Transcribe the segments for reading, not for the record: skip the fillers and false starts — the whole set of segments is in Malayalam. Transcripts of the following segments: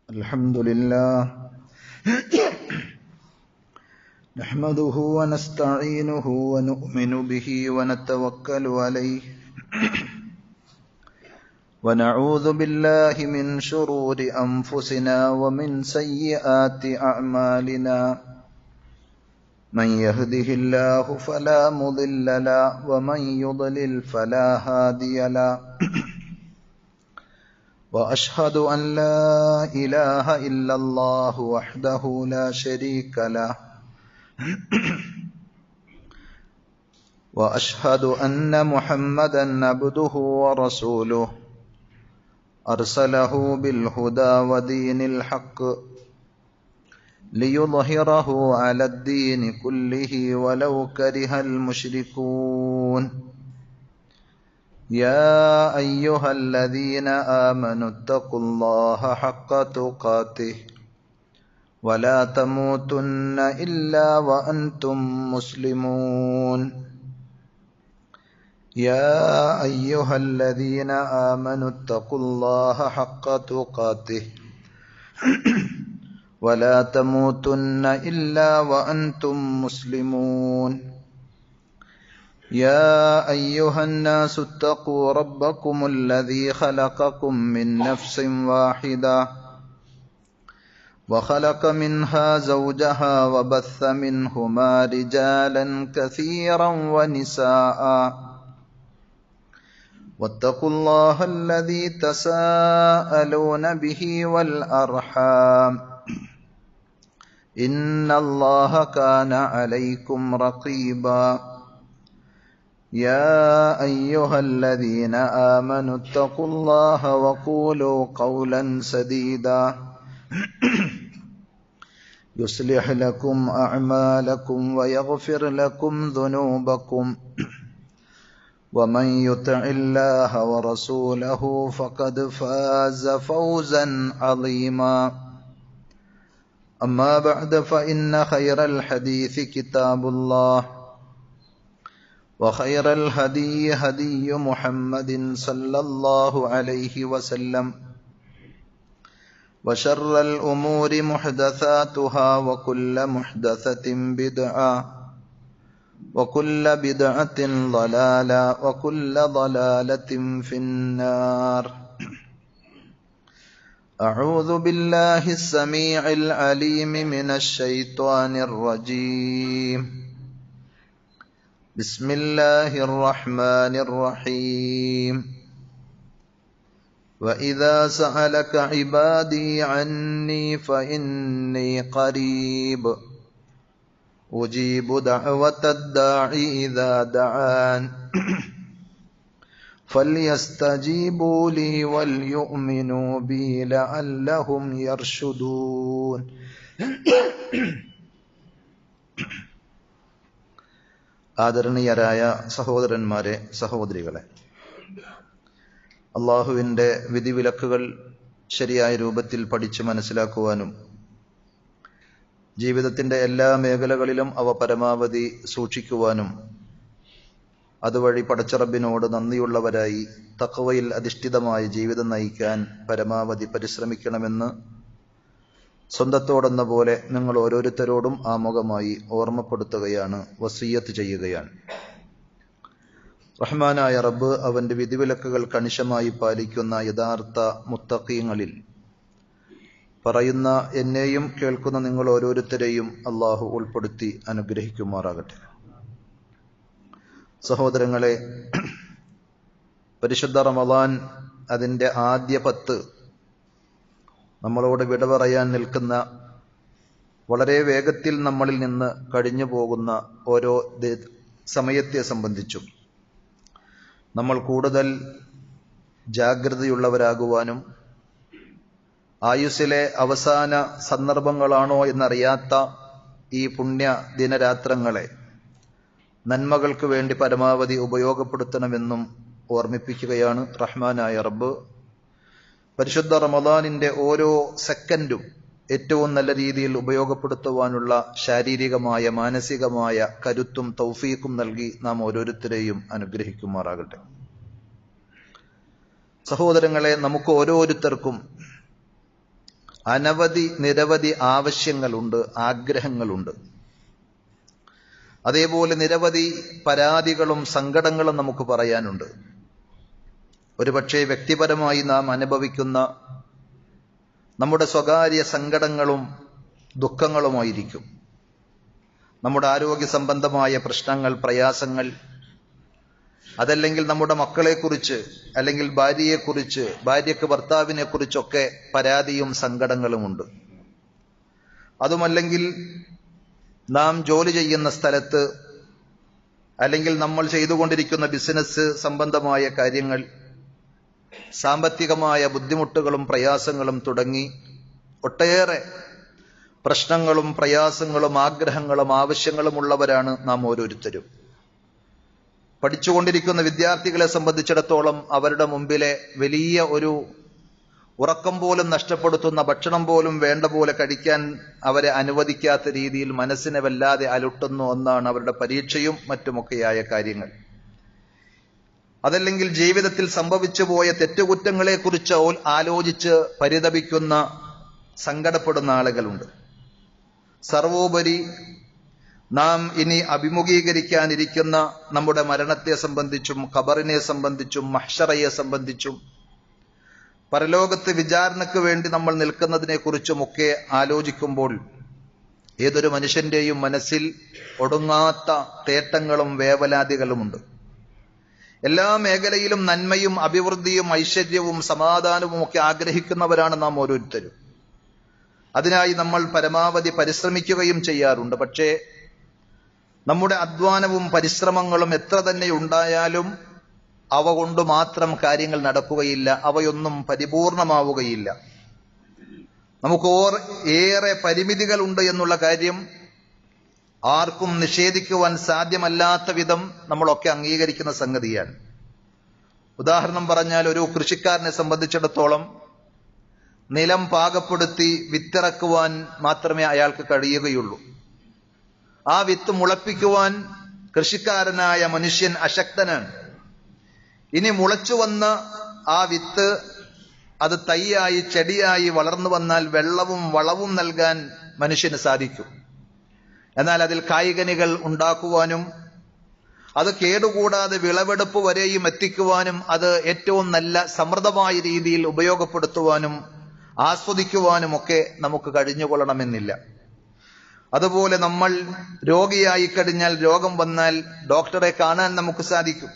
الحمد لله نحمده ونستعينه ونؤمن به ونتوكل عليه ونعوذ بالله من شرور أنفسنا ومن سيئات أعمالنا من يهده الله فلا مضل له ومن يضلل فلا هادي له وأشهد أن لا إله إلا الله وحده لا شريك له وأشهد أن محمدا عبده ورسوله أرسله بالهدى ودين الحق ليظهره على الدين كله ولو كره المشركون يا أيها الذين آمنوا اتقوا الله حق تقاته ولا تموتن إلا وأنتم مسلمون يا أيها الذين آمنوا اتقوا الله حق تقاته ولا تموتن إلا وأنتم مسلمون يا أيها الناس اتقوا ربكم الذي خلقكم من نفس واحدة وخلق منها زوجها وبث منهما رجالا كثيرا ونساء واتقوا الله الذي تساءلون به والأرحام إن الله كان عليكم رقيبا يا أيها الذين آمنوا اتقوا الله وقولوا قولا سديدا يصلح لكم أعمالكم ويغفر لكم ذنوبكم ومن يطع الله ورسوله فقد فاز فوزا عظيما أما بعد فإن خير الحديث كتاب الله وخير الهدي هدي محمد صلى الله عليه وسلم وشر الأمور محدثاتها وكل محدثة بدعة وكل بدعة ضلالة وكل ضلالة في النار أعوذ بالله السميع العليم من الشيطان الرجيم بسم الله الرحمن الرحيم وإذا سألك عبادي عني فإني قريب أجيب دعوة الداع إذا دعان فليستجيبوا لي وليؤمنوا بي لعلهم يرشدون ആദരണീയരായ സഹോദരന്മാരെ, സഹോദരികളെ, അള്ളാഹുവിൻ്റെ വിധിവിലക്കുകൾ ശരിയായ രൂപത്തിൽ പഠിച്ച് മനസ്സിലാക്കുവാനും ജീവിതത്തിൻ്റെ എല്ലാ മേഖലകളിലും അവ പരമാവധി സൂക്ഷിക്കുവാനും അതുവഴി പടച്ചറബിനോട് നന്ദിയുള്ളവരായി തഖ്വയിൽ അധിഷ്ഠിതമായ ജീവിതം നയിക്കാൻ പരമാവധി പരിശ്രമിക്കണമെന്ന് സ്വന്തത്തോടെന്ന പോലെ നിങ്ങൾ ഓരോരുത്തരോടും ആമുഖമായി ഓർമ്മപ്പെടുത്തുകയാണ്, വസിയ്യത്ത് ചെയ്യുകയാണ്. റഹ്മാനായ റബ്ബ് അവന്റെ വിധിവിലക്കുകൾ കണിശമായി പാലിക്കുന്ന യഥാർത്ഥ മുത്തഖീങ്ങളിൽ പറയുന്ന എന്നെയും കേൾക്കുന്ന നിങ്ങൾ ഓരോരുത്തരെയും അള്ളാഹു ഉൾപ്പെടുത്തി അനുഗ്രഹിക്കുമാറാകട്ടെ. സഹോദരങ്ങളെ, പരിശുദ്ധ റമളാൻ അതിൻ്റെ ആദ്യ 10 നമ്മളോട് വിട പറയാൻ നിൽക്കുന്ന, വളരെ വേഗത്തിൽ നമ്മളിൽ നിന്ന് കഴിഞ്ഞു പോകുന്ന ഓരോ സമയത്തെ സംബന്ധിച്ചും നമ്മൾ കൂടുതൽ ജാഗ്രതയുള്ളവരാകുവാനും ആയുസ്സിലെ അവസാന സന്ദർഭങ്ങളാണോ എന്നറിയാത്ത ഈ പുണ്യ ദിനരാത്രങ്ങളെ നന്മകൾക്ക് വേണ്ടി പരമാവധി ഉപയോഗപ്പെടുത്തണമെന്നും ഓർമ്മിപ്പിക്കുകയാണ് റഹ്മാനായ റബ്ബ്. പരിശുദ്ധ റമളാനിന്റെ ഓരോ സെക്കൻഡും ഏറ്റവും നല്ല രീതിയിൽ ഉപയോഗപ്പെടുത്തുവാനുള്ള ശാരീരികമായ മാനസികമായ കരുത്തും തൗഫീഖും നൽകി നാം ഓരോരുത്തരെയും അനുഗ്രഹിക്കുമാറാകട്ടെ. സഹോദരങ്ങളെ, നമുക്ക് ഓരോരുത്തർക്കും നിരവധി ആവശ്യങ്ങളുണ്ട്, ആഗ്രഹങ്ങളുണ്ട്. അതേപോലെ നിരവധി പരാതികളും സങ്കടങ്ങളും നമുക്ക് പറയാനുണ്ട്. ഒരുപക്ഷെ വ്യക്തിപരമായി നാം അനുഭവിക്കുന്ന നമ്മുടെ സ്വകാര്യ സങ്കടങ്ങളും ദുഃഖങ്ങളുമായിരിക്കും. നമ്മുടെ ആരോഗ്യ സംബന്ധമായ പ്രശ്നങ്ങൾ, പ്രയാസങ്ങൾ, അതല്ലെങ്കിൽ നമ്മുടെ മക്കളെക്കുറിച്ച്, അല്ലെങ്കിൽ ഭാര്യയെക്കുറിച്ച്, ഭാര്യയ്ക്ക് ഭർത്താവിനെ കുറിച്ചൊക്കെ പരാതിയും സങ്കടങ്ങളുമുണ്ട്. അതുമല്ലെങ്കിൽ നാം ജോലി ചെയ്യുന്ന സ്ഥലത്ത്, അല്ലെങ്കിൽ നമ്മൾ ചെയ്തുകൊണ്ടിരിക്കുന്ന ബിസിനസ് സംബന്ധമായ കാര്യങ്ങൾ, സാമ്പത്തികമായ ബുദ്ധിമുട്ടുകളും പ്രയാസങ്ങളും തുടങ്ങി ഒട്ടേറെ പ്രശ്നങ്ങളും പ്രയാസങ്ങളും ആഗ്രഹങ്ങളും ആവശ്യങ്ങളും ഉള്ളവരാണ് നാം ഓരോരുത്തരും. പഠിച്ചുകൊണ്ടിരിക്കുന്ന വിദ്യാർത്ഥികളെ സംബന്ധിച്ചിടത്തോളം അവരുടെ മുമ്പിലെ വലിയ ഒരു ഉറക്കം പോലും നഷ്ടപ്പെടുത്തുന്ന, ഭക്ഷണം പോലും വേണ്ട പോലെ കഴിക്കാൻ അവരെ അനുവദിക്കാത്ത രീതിയിൽ മനസ്സിനെ വല്ലാതെ അലട്ടുന്ന ഒന്നാണ് അവരുടെ പരീക്ഷയും മറ്റുമൊക്കെയായ കാര്യങ്ങൾ. അതല്ലെങ്കിൽ ജീവിതത്തിൽ സംഭവിച്ചു പോയ തെറ്റുകുറ്റങ്ങളെക്കുറിച്ച് ആലോചിച്ച് പരിതപിക്കുന്ന, സങ്കടപ്പെടുന്ന ആളുകളുണ്ട്. സർവോപരി നാം ഇനി അഭിമുഖീകരിക്കാനിരിക്കുന്ന നമ്മുടെ മരണത്തെ സംബന്ധിച്ചും ഖബറിനെ സംബന്ധിച്ചും മഹ്ശറയെ സംബന്ധിച്ചും പരലോകത്ത് വിചാരണയ്ക്ക് വേണ്ടി നമ്മൾ നിൽക്കുന്നതിനെ കുറിച്ചുമൊക്കെ ആലോചിക്കുമ്പോൾ ഏതൊരു മനുഷ്യന്റെയും മനസ്സിൽ ഒടുങ്ങാത്ത തേട്ടങ്ങളും വേവലാതികളുമുണ്ട്. എല്ലാ മേഖലയിലും നന്മയും അഭിവൃദ്ധിയും ഐശ്വര്യവും സമാധാനവും ഒക്കെ ആഗ്രഹിക്കുന്നവരാണ് നാം ഓരോരുത്തരും. അതിനായി നമ്മൾ പരമാവധി പരിശ്രമിക്കുകയും ചെയ്യാറുണ്ട്. പക്ഷേ നമ്മുടെ അധ്വാനവും പരിശ്രമങ്ങളും എത്ര തന്നെ ഉണ്ടായാലും അവ കൊണ്ട് മാത്രം കാര്യങ്ങൾ നടക്കുകയില്ല, അവയൊന്നും പരിപൂർണമാവുകയില്ല. നമുക്ക് ഏറെ പരിമിതികളുണ്ട് എന്നുള്ള കാര്യം ആർക്കും നിഷേധിക്കുവാൻ സാധ്യമല്ലാത്ത വിധം നമ്മളൊക്കെ അംഗീകരിക്കുന്ന സംഗതിയാണ്. ഉദാഹരണം പറഞ്ഞാൽ, ഒരു കൃഷിക്കാരനെ സംബന്ധിച്ചിടത്തോളം നിലം പാകപ്പെടുത്തി വിത്തിറക്കുവാൻ മാത്രമേ അയാൾക്ക് കഴിയുകയുള്ളൂ. ആ വിത്ത് മുളപ്പിക്കുവാൻ കൃഷിക്കാരനായ മനുഷ്യൻ അശക്തനാണ്. ഇനി മുളച്ചു വന്ന ആ വിത്ത് അത് തൈയായി ചെടിയായി വളർന്നു വന്നാൽ വെള്ളവും വളവും നൽകാൻ മനുഷ്യന് സാധിക്കും. എന്നാൽ അതിൽ കായ്കനികൾ ഉണ്ടാക്കുവാനും അത് കേടുകൂടാതെ വിളവെടുപ്പ് വരെയും എത്തിക്കുവാനും അത് ഏറ്റവും നല്ല സമൃദ്ധമായ രീതിയിൽ ഉപയോഗപ്പെടുത്തുവാനും ആസ്വദിക്കുവാനും ഒക്കെ നമുക്ക് കഴിഞ്ഞുകൊള്ളണമെന്നില്ല. അതുപോലെ നമ്മൾ രോഗിയായി കഴിഞ്ഞാൽ, രോഗം വന്നാൽ ഡോക്ടറെ കാണാൻ നമുക്ക് സാധിക്കും.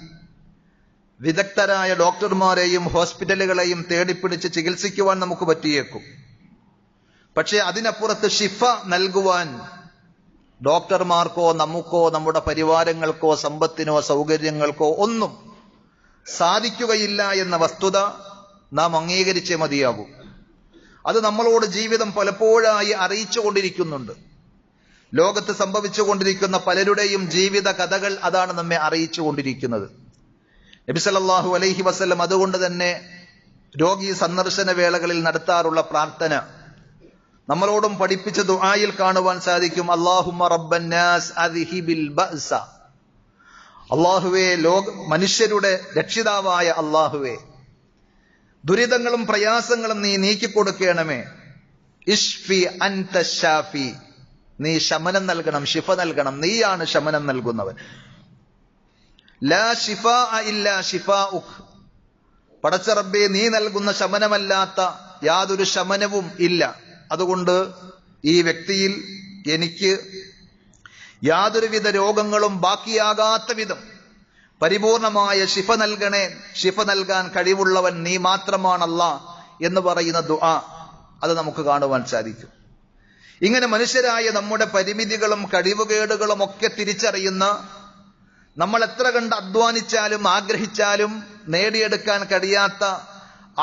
വിദഗ്ധരായ ഡോക്ടർമാരെയും ഹോസ്പിറ്റലുകളെയും തേടിപ്പിടിച്ച് ചികിത്സിക്കുവാൻ നമുക്ക് പറ്റിയേക്കും. പക്ഷെ അതിനപ്പുറത്ത് ശിഫ നൽകുവാൻ ഡോക്ടർമാർക്കോ നമുക്കോ നമ്മുടെ പരിവാരങ്ങൾക്കോ സമ്പത്തിനോ സൗകര്യങ്ങൾക്കോ ഒന്നും സാധിക്കുകയില്ല എന്ന വസ്തുത നാം അംഗീകരിച്ചേ മതിയാകൂ. അത് നമ്മളോട് ജീവിതം പലപ്പോഴായി അറിയിച്ചു കൊണ്ടിരിക്കുന്നുണ്ട്. ലോകത്ത് സംഭവിച്ചുകൊണ്ടിരിക്കുന്ന പലരുടെയും ജീവിത കഥകൾ അതാണ് നമ്മെ അറിയിച്ചു കൊണ്ടിരിക്കുന്നത്. നബി സല്ലല്ലാഹു അലൈഹി വസല്ലം അതുകൊണ്ട് തന്നെ രോഗി സന്ദർശന വേളകളിൽ നടത്താറുള്ള പ്രാർത്ഥന നമ്മളോടും പഠിപ്പിച്ച ദുആയിൽ കാണുവാൻ സാധിക്കും. അല്ലാഹുമ്മ റബ്ബൻ നാസ് അദ്ഹിബിൽ ബഅസ. അല്ലാഹുവേ, മനുഷ്യരുടെ രക്ഷിതാവായ അല്ലാഹുവേ, ദുരിതങ്ങളും പ്രയാസങ്ങളും നീ നീക്കിക്കൊടുക്കണമേ. ഇശ്ഫി അൻത ശാഫി, നീ ശമനം നൽകണം, ശിഫ നൽകണം, നീയാണ് ശമനം നൽകുന്നവൻ. ലാ ശിഫാഅ ഇല്ലാ ശിഫാഉക്, പടച്ച റബ്ബേ, നീ നൽകുന്ന ശമനമല്ലാത്ത യാതൊരു ശമനവും ഇല്ല. അതുകൊണ്ട് ഈ വ്യക്തിയിൽ എനിക്ക് യാതൊരുവിധ രോഗങ്ങളും ബാക്കിയാകാത്ത വിധം പരിപൂർണമായ ശിഫ നൽകണേ. ശിഫ നൽകാൻ കഴിവുള്ളവൻ നീ മാത്രമാണല്ലാ എന്ന് പറയുന്ന ദുആ അത് നമുക്ക് കാണുവാൻ സാധിക്കും. ഇങ്ങനെ മനുഷ്യരായ നമ്മുടെ പരിമിതികളും കഴിവുകേടുകളും ഒക്കെ തിരിച്ചറിയുന്ന, നമ്മൾ എത്ര കണ്ട് അധ്വാനിച്ചാലും ആഗ്രഹിച്ചാലും നേടിയെടുക്കാൻ കഴിയാത്ത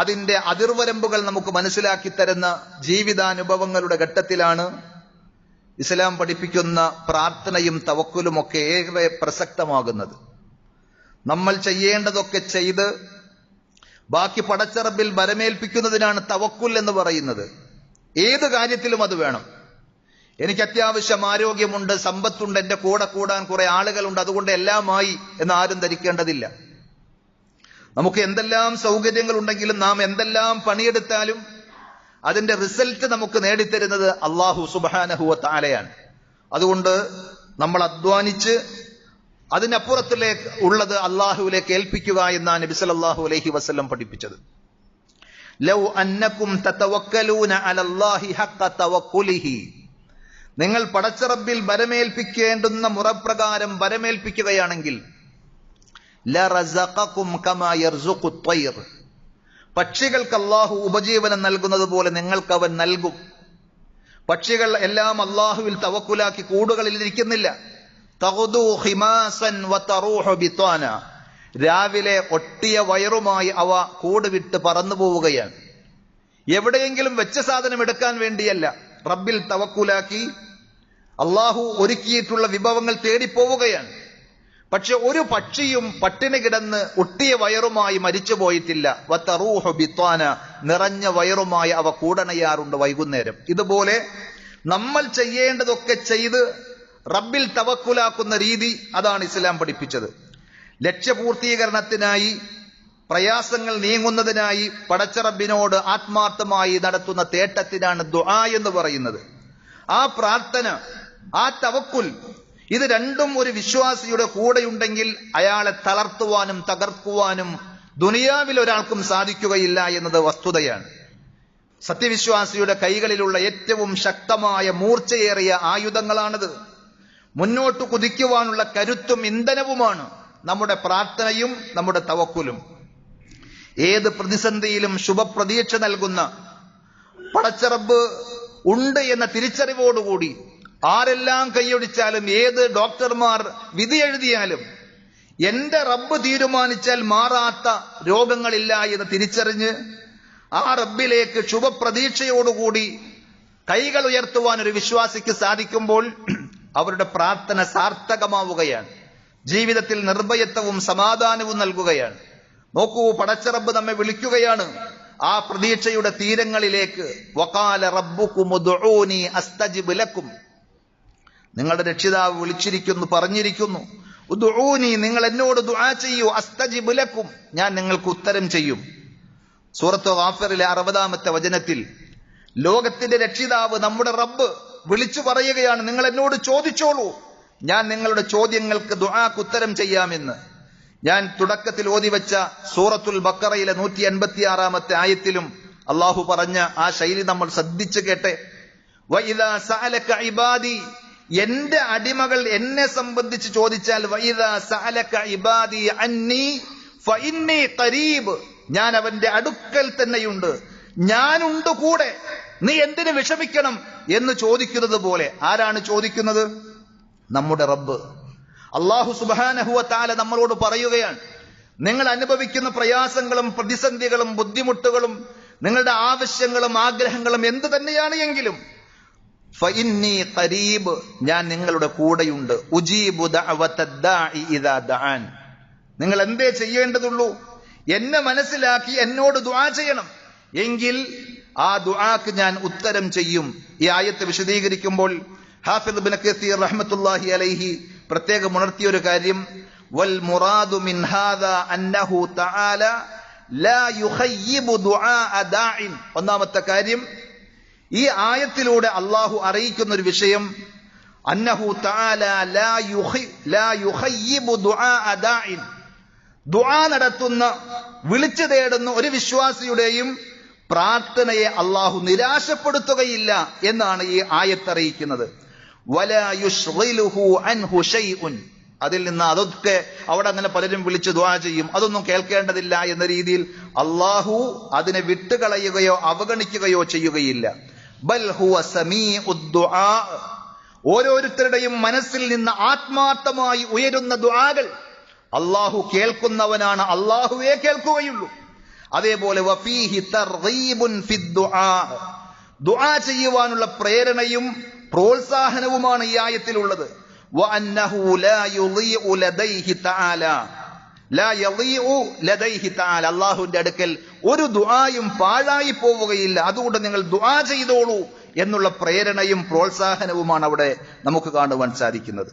അതിന്റെ അതിർവരമ്പുകൾ നമുക്ക് മനസ്സിലാക്കി തരുന്ന ജീവിതാനുഭവങ്ങളുടെ ഘട്ടത്തിലാണ് ഇസ്ലാം പഠിപ്പിക്കുന്ന പ്രാർത്ഥനയും തവക്കുലും ഒക്കെ ഏറെ പ്രസക്തമാകുന്നത്. നമ്മൾ ചെയ്യേണ്ടതൊക്കെ ചെയ്ത് ബാക്കി പടച്ചറബിൽ ബരമേൽപ്പിക്കുന്നതിനാണ് തവക്കുൽ എന്ന് പറയുന്നത്. ഏത് കാര്യത്തിലും അത് വേണം. എനിക്ക് അത്യാവശ്യം ആരോഗ്യമുണ്ട്, സമ്പത്തുണ്ട്, എന്റെ കൂടെ കൂടാൻ കുറെ ആളുകളുണ്ട്, അതുകൊണ്ട് എല്ലാമായി എന്ന് ആരും ധരിക്കേണ്ടതില്ല. നമുക്ക് എന്തെല്ലാം സൗകര്യങ്ങൾ ഉണ്ടെങ്കിലും നാം എന്തെല്ലാം പണിയെടുത്താലും അതിന്റെ റിസൾട്ട് നമുക്ക് നേടിത്തരുന്നത് അല്ലാഹു സുബ്ഹാനഹു വ തആലയാണ്. അതുകൊണ്ട് നമ്മൾ അധ്വാനിച്ച് അതിനപ്പുറത്തിലേക്ക് ഉള്ളത് അള്ളാഹുവിലേക്ക് ഏൽപ്പിക്കുക എന്നാണ് നബി സല്ലല്ലാഹു അലൈഹി വസല്ലം പഠിപ്പിച്ചത്. ലൗ അന്നകും തതവക്കലൂന അലല്ലാഹി ഹഖ്ക തവക്കുലിഹി, നിങ്ങൾ പടച്ച റബ്ബിൽ ബരമേൽപ്പിക്കേണ്ടുന്ന മുറപ്രകാരം ബരമേൽപ്പിക്കുകയാണെങ്കിൽ ലറസഖകും കമാ യർസുഖു ത്വയ്ർ, പക്ഷികൾക്ക് അല്ലാഹു ഉപജീവനം നൽകുന്നത് പോലെ നിങ്ങൾക്ക് അവൻ നൽകും. പക്ഷികൾ എല്ലാം അല്ലാഹുവിൽ തവക്കുലാക്കി കൂടുകളിൽ ഇരിക്കുന്നില്ല. തഗ്ദു ഖിമാസൻ വതറൂഹു ബിതാന, രാവിലെ ഒട്ടിയ വയറുമായി അവ കൂട് വിട്ട് പറന്നു പോവുകയാണ്. എവിടെയെങ്കിലും വെച്ച സാധനം എടുക്കാൻ വേണ്ടിയല്ല, റബ്ബിൽ തവക്കുലാക്കി അള്ളാഹു ഒരുക്കിയിട്ടുള്ള വിഭവങ്ങൾ തേടിപ്പോവുകയാണ്. പക്ഷെ ഒരു പക്ഷിയും പട്ടിണി കിടന്ന് ഒട്ടിയ വയറുമായി മരിച്ചു പോയിട്ടില്ല. വതറൂഹു ബിതാന, നിറഞ്ഞ വയറുമായി അവ കൂടണയാറുണ്ട് വൈകുന്നേരം. ഇതുപോലെ നമ്മൾ ചെയ്യേണ്ടതൊക്കെ ചെയ്ത് റബ്ബിൽ തവക്കുലാക്കുന്ന രീതി, അതാണ് ഇസ്ലാം പഠിപ്പിച്ചത്. ലക്ഷ്യപൂർത്തീകരണത്തിനായി, പ്രയാസങ്ങൾ നീങ്ങുന്നതിനായി പടച്ച റബ്ബിനോട് ആത്മാർത്ഥമായി നടത്തുന്ന തേട്ടത്തിനാണ് ദുആ എന്ന് പറയുന്നത്. ആ പ്രാർത്ഥന, ആ തവക്കുൽ, ഇത് രണ്ടും ഒരു വിശ്വാസിയുടെ കൂടെയുണ്ടെങ്കിൽ അയാളെ തളർത്തുവാനും തകർക്കുവാനും ദുനിയാവിൽ ഒരാൾക്കും സാധിക്കുകയില്ല എന്നത് വസ്തുതയാണ്. സത്യവിശ്വാസിയുടെ കൈകളിലുള്ള ഏറ്റവും ശക്തമായ മൂർച്ചയേറിയ ആയുധങ്ങളാണിത്. മുന്നോട്ട് കുതിക്കുവാനുള്ള കരുത്തും ഇന്ധനവുമാണ് നമ്മുടെ പ്രാർത്ഥനയും നമ്മുടെ തവക്കുലും. ഏത് പ്രതിസന്ധിയിലും ശുഭപ്രതീക്ഷ നൽകുന്ന പടച്ച റബ്ബ് ഉണ്ട് എന്ന തിരിച്ചറിവോടുകൂടി ആരെല്ലാം കൈയൊടിച്ചാലും, ഏത് ഡോക്ടർമാർ വിധി എഴുതിയാലും, എന്റെ റബ്ബ് തീരുമാനിച്ചാൽ മാറാത്ത രോഗങ്ങളില്ല എന്ന് തിരിച്ചറിഞ്ഞ് ആ റബ്ബിലേക്ക് ശുഭപ്രതീക്ഷയോടുകൂടി കൈകൾ ഉയർത്തുവാൻ ഒരു വിശ്വാസിക്ക് സാധിക്കുമ്പോൾ അവരുടെ പ്രാർത്ഥന സാർത്ഥകമാവുകയാണ്. ജീവിതത്തിൽ നിർഭയത്വവും സമാധാനവും നൽകുകയാണ്. നോക്കൂ, പടച്ച റബ്ബ് നമ്മെ വിളിക്കുകയാണ് ആ പ്രതീക്ഷയുടെ തീരങ്ങളിലേക്ക്. വഖാല റബ്ബുകും ഉദ്ഊനി അസ്തജിബ് ലക്കും, നിങ്ങളുടെ രക്ഷിതാവ് വിളിച്ചിരിക്കുന്നു, പറഞ്ഞിരിക്കുന്നു. ഉദ്ഊനി, നിങ്ങൾ എന്നോട് ദുആ ചെയ്യൂ. അസ്തജിബ് ലക്കും, ഞാൻ നിങ്ങൾക്ക് ഉത്തരം ചെയ്യും. സൂറത്ത് ഗാഫിറിലെ 60-ാമത്തെ വചനത്തിൽ ലോകത്തിന്റെ രക്ഷിതാവ് നമ്മുടെ റബ്ബ് വിളിച്ചു പറയുകയാണ്, നിങ്ങൾ എന്നോട് ചോദിച്ചോളൂ, ഞാൻ നിങ്ങളുടെ ചോദ്യങ്ങൾക്ക് ദുആക്ക് ഉത്തരം ചെയ്യാമെന്ന്. ഞാൻ തുടക്കത്തിൽ ഓതിവെച്ച സൂറത്തുൽ ബഖറയിലെ 186-ാമത്തെ ആയത്തിലും അള്ളാഹു പറഞ്ഞ ആ ശൈലി നമ്മൾ ശ്രദ്ധിച്ചു കേട്ടെ. വഇദാ സഅലക ഇബാദി, എന്റെ അടിമകൾ എന്നെ സംബന്ധിച്ച് ചോദിച്ചാൽ, വഇദാ സഅലക ഇബാദി അന്നി ഫഇന്നി ഖരീബ്, ഞാൻ അവന്റെ അടുക്കൽ തന്നെയുണ്ട്, ഞാനുണ്ട് കൂടെ, നീ എന്തിനു വിഷമിക്കണം എന്ന് ചോദിക്കുന്നത് പോലെ. ആരാണ് ചോദിക്കുന്നത്? നമ്മുടെ റബ്ബ് അല്ലാഹു സുബ്ഹാനഹു വ തആല നമ്മളോട് പറയുകയാണ്, നിങ്ങൾ അനുഭവിക്കുന്ന പ്രയാസങ്ങളും പ്രതിസന്ധികളും ബുദ്ധിമുട്ടുകളും നിങ്ങളുടെ ആവശ്യങ്ങളും ആഗ്രഹങ്ങളും എന്ത് തന്നെയാണ് എങ്കിലും ഫഇന്നി ഖരീബ്, ഞാൻ നിങ്ങളുടെ കൂടെയുണ്ട്. ഉജീബു ദഅവത്തദ്ദാഇ ഇദാ ദഅൻ, നിങ്ങൾ എന്തേ ചെയ്യേണ്ടതുള്ളൂ? എന്നെ മനസ്സിലാക്കി എന്നോട് ദുആ ചെയ്യണം, എങ്കിൽ ആ ദുആക്ക് ഞാൻ ഉത്തരം ചെയ്യും. ഈ ആയത്ത് വിശദീകരിക്കുമ്പോൾ ഹാഫിദ് ഇബ്നു കസീർ റഹ്മത്തുള്ളാഹി അലൈഹി പ്രത്യേകം ഉണർത്തിയ ഒരു കാര്യം, വൽ മുറാദു മിൻ ഹാദാ അന്നഹു തആല ലാ യുഖയ്യിബു ദുആഅ ദാഇൻ. ഒന്നാമത്തെ കാര്യം, ഈ ആയത്തിലൂടെ അള്ളാഹു അറിയിക്കുന്ന ഒരു വിഷയം, അന്നഹു തആല ലാ യുഖയ്യിബു ദുആഅ ദാഇൻ, ദുആ നടത്തുന്ന, വിളിച്ചു തേടുന്ന ഒരു വിശ്വാസിയുടെയും പ്രാർത്ഥനയെ അള്ളാഹു നിരാശപ്പെടുത്തുകയില്ല എന്നാണ് ഈ ആയത്തറിയിക്കുന്നത്. വലാ യുശ്ഗിലുഹു അൻഹു ശൈഉൻ, അതിൽ നിന്ന് അതൊക്കെ അവിടെ അങ്ങനെ പലരും വിളിച്ച് ദുആ ചെയ്യും, അതൊന്നും കേൾക്കേണ്ടതില്ല എന്ന രീതിയിൽ അള്ളാഹു അതിനെ വിട്ടുകളയുകയോ അവഗണിക്കുകയോ ചെയ്യുകയില്ല. ബൽ ഹുവ സമീഉദ് ദുആ, ഓരോരുത്തരുടെയും മനസ്സിൽ നിന്ന് ആത്മാർത്ഥമായി ഉയരുന്ന ദുആകൾ അള്ളാഹു കേൾക്കുന്നവനാണ്, അള്ളാഹുവേ കേൾക്കുകയുള്ളൂ. അതേപോലെ വഫീഹി തർഗീബുൻ ഫിദ് ദുആ, ദുആ ചെയ്യുവാനുള്ള പ്രേരണയും പ്രോത്സാഹനവുമാണ് ഈ ആയത്തിലുള്ളത്. വഅന്നഹു ലാ യുളീഉ ലദൈഹി തആല, ലാ യളീഉ ലദൈഹി തആല, അല്ലാഹുവിന്റെ അടുക്കൽ ഒരു ദുആയും പാഴായി പോവുകയില്ല, അതുകൊണ്ട് നിങ്ങൾ ദുആ ചെയ്തോളൂ എന്നുള്ള പ്രേരണയും പ്രോത്സാഹനവുമാണ് അവിടെ നമുക്ക് കാണുവാൻ സാധിക്കുന്നത്.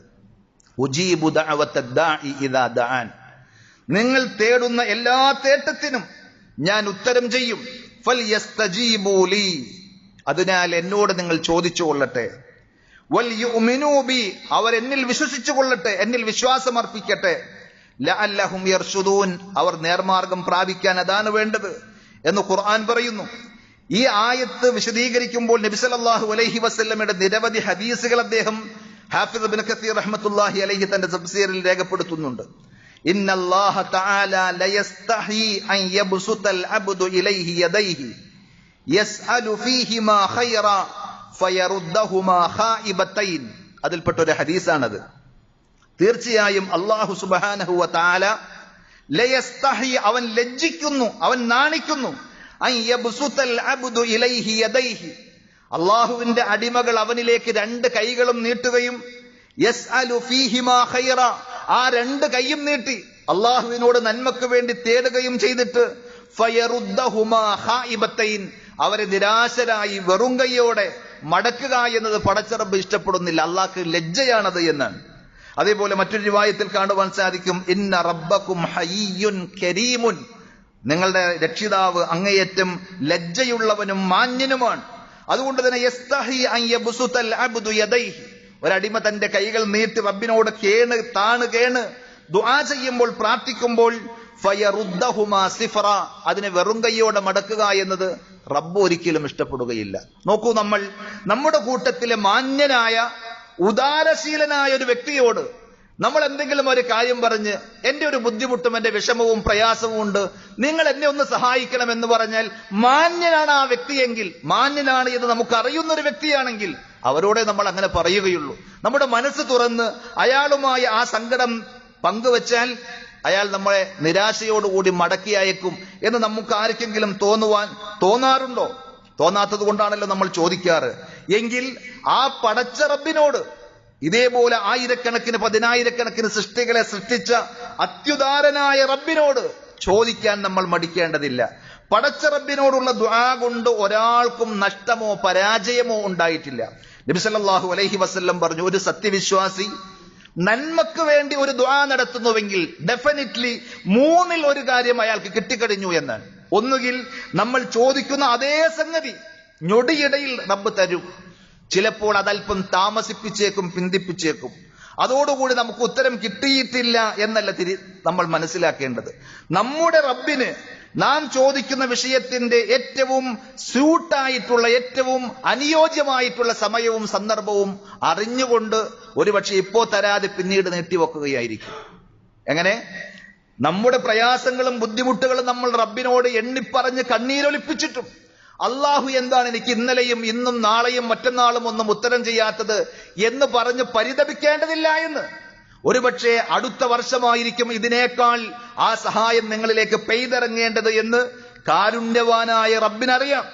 ഉജീബു ദഅവത്തദ്ദാഇ ഇദാ ദഅൻ, നിങ്ങൾ തേടുന്ന എല്ലാ തേട്ടത്തിനും ഞാൻ ഉത്തരം ചെയ്യും. ഫൽയസ്തജീബൂ ലീ, അതിനാൽ എന്നോട് നിങ്ങൾ ചോദിച്ചു കൊള്ളട്ടെ. വൽയുഅ്മിനൂ ബി, അവർ എന്നിൽ വിശ്വസിച്ചു കൊള്ളട്ടെ, എന്നിൽ വിശ്വാസം അർപ്പിക്കട്ടെ. ലഅല്ലഹും യർശുദൂൻ, അവർ നേർമാർഗം പ്രാപിക്കാൻ അതാണ് വേണ്ടത് എന്ന് ഖുർആൻ പറയുന്നു. ഈ ആയത്ത് വിശദീകരിക്കുമ്പോൾ നബി സല്ലല്ലാഹു അലൈഹി വസല്ലമയുടെ നിരവധി ഹദീസുകൾ അദ്ദേഹം ഹാഫിദ് ഇബ്നു കസീർ റഹ്മത്തുള്ളാഹി അലൈഹി തന്റെ തഫ്സീറിൽ രേഖപ്പെടുത്തുന്നുണ്ട്. ഇന്നല്ലാഹ തആല ലയസ്തഹി അൻ യബ്സുതൽ അബ്ദു ഇലൈഹി യദൈഹി യസ്അലു ഫീഹിമാ ഖൈറ ഫയറുദ്ദഹുമാ ഖായിബതൈൻ. അതിൽപ്പെട്ട ഒരു ഹദീസാണത്. തീർച്ചയായും അല്ലാഹു സുബ്ഹാനഹു വ തആല ലയസ്തഹി, അവൻ ലജ്ജിക്കുന്നു, അവൻ നാണിക്കുന്നു, അൻ യബ്സുതൽ അബ്ദു ഇലൈഹി യദൈഹി, അല്ലാഹുവിന്റെ അടിമകൾ അവനിലേക്ക് രണ്ട് കൈകളും നീട്ടുകയും യസ്അലു ഫീഹിമാ ഖൈറ, ആ രണ്ട് കൈയും നീട്ടി അല്ലാഹുവിനോട് നന്മക്ക് വേണ്ടി തേടുകയും ചെയ്തിട്ട് ഫയറുദ്ദഹുമാ ഖായിബതൈൻ, അവരെ നിരാശരായി വെറും കൈയോടെ മടക്കുക എന്നത് പടച്ചറബ് ഇഷ്ടപ്പെടുന്നില്ല, അള്ളാഹ്ക്ക് ലജ്ജയാണത് എന്നാണ്. അതേപോലെ മറ്റൊരു റിവായത്തിൽ കാണുവാൻ സാധിക്കും, ഇന്ന റബ്ബക്കും ഹയ്യുൻ കരീമുൻ, നിങ്ങളുടെ രക്ഷിതാവ് അങ്ങേയറ്റം ലജ്ജയുള്ളവനും മാന്യനുമാണ്. അതുകൊണ്ട് തന്നെ യസ്തഹി അൻ യബ്സുതൽ അബ്ദു യദൈഹി, ഒരടിമ തന്റെ കൈകൾ നീട്ടി റബ്ബിനോട് കേണ് ദുആ ചെയ്യുമ്പോൾ, പ്രാർത്ഥിക്കുമ്പോൾ ഫയറുദ്ദഹുമാ സിഫറ, അതിനെ വെറും കൈയോടെ മടക്കുക എന്നത് റബ്ബ് ഒരിക്കലും ഇഷ്ടപ്പെടുകയില്ല. നോക്കൂ, നമ്മൾ നമ്മുടെ കൂട്ടത്തിലെ മാന്യനായ ഉദാരശീലനായ ഒരു വ്യക്തിയോട് നമ്മൾ എന്തെങ്കിലും ഒരു കാര്യം പറഞ്ഞ് എന്റെ ഒരു ബുദ്ധിമുട്ടും എന്റെ വിഷമവും പ്രയാസവും ഉണ്ട്, നിങ്ങൾ എന്നെ ഒന്ന് സഹായിക്കണം എന്ന് പറഞ്ഞാൽ, മാന്യനാണ് ആ വ്യക്തിയെങ്കിൽ, മാന്യനാണ് എന്ന് നമുക്ക് അറിയുന്ന ഒരു വ്യക്തിയാണെങ്കിൽ അവരോടെ നമ്മൾ അങ്ങനെ പറയുകയുള്ളൂ. നമ്മുടെ മനസ്സ് തുറന്ന് അയാളുമായി ആ സങ്കടം പങ്കുവച്ചാൽ അയാൾ നമ്മളെ നിരാശയോടുകൂടി മടക്കി അയക്കും എന്ന് നമുക്ക് ആർക്കെങ്കിലും തോന്നാറുണ്ടോ? തോന്നാത്തത് കൊണ്ടാണല്ലോ നമ്മൾ ചോദിക്കാറ്. എങ്കിൽ ആ പടച്ച റബ്ബിനോട്, ഇതേപോലെ ആയിരക്കണക്കിന് പതിനായിരക്കണക്കിന് സൃഷ്ടികളെ സൃഷ്ടിച്ച അത്യുദാരനായ റബ്ബിനോട് ചോദിക്കാൻ നമ്മൾ മടിക്കേണ്ടതില്ല. പടച്ച റബ്ബിനോടുള്ള ദുആ കൊണ്ട് ഒരാൾക്കും നഷ്ടമോ പരാജയമോ ഉണ്ടായിട്ടില്ല. നബി സല്ലല്ലാഹു അലൈഹി വസല്ലം പറഞ്ഞു, ഒരു സത്യവിശ്വാസി നന്മക്ക് വേണ്ടി ഒരു ദുആ നടത്തുന്നുവെങ്കിൽ ഡെഫിനറ്റ്ലി മൂന്നിൽ ഒരു കാര്യം അയാൾക്ക് കിട്ടിക്കഴിഞ്ഞു എന്നാണ്. ഒന്നുകിൽ നമ്മൾ ചോദിക്കുന്ന അതേ സംഗതി ഞൊടിയിടയിൽ റബ്ബ് തരും, ചിലപ്പോൾ അതല്പം താമസിപ്പിച്ചേക്കും, പിന്തിപ്പിച്ചേക്കും. അതോടുകൂടി നമുക്ക് ഉത്തരം കിട്ടിയിട്ടില്ല എന്നല്ല നമ്മൾ മനസ്സിലാക്കേണ്ടത്. നമ്മുടെ റബ്ബിന് നാം ചോദിക്കുന്ന വിഷയത്തിന്റെ ഏറ്റവും സ്യൂട്ടായിട്ടുള്ള, ഏറ്റവും അനുയോജ്യമായിട്ടുള്ള സമയവും സന്ദർഭവും അറിഞ്ഞുകൊണ്ട് ഒരുപക്ഷെ ഇപ്പോ തരാതെ പിന്നീട് നീട്ടിവെക്കുകയായിരിക്കും. എങ്ങനെ? നമ്മുടെ പ്രയാസങ്ങളും ബുദ്ധിമുട്ടുകളും നമ്മൾ റബ്ബിനോട് എണ്ണിപ്പറഞ്ഞ് കണ്ണീരൊലിപ്പിച്ചിട്ടും അള്ളാഹു എന്താണ് എനിക്ക് ഇന്നലെയും ഇന്നും നാളെയും മറ്റന്നാളും ഒന്നും ഉത്തരം ചെയ്യാത്തത് എന്ന് പറഞ്ഞ് പരിതപിക്കേണ്ടതില്ല എന്ന്. ഒരുപക്ഷെ അടുത്ത വർഷമായിരിക്കും ഇതിനേക്കാൾ ആ സഹായം നിങ്ങളിലേക്ക് പെയ്തിറങ്ങേണ്ടത് എന്ന് കാരുണ്യവാനായ റബ്ബിനറിയാം.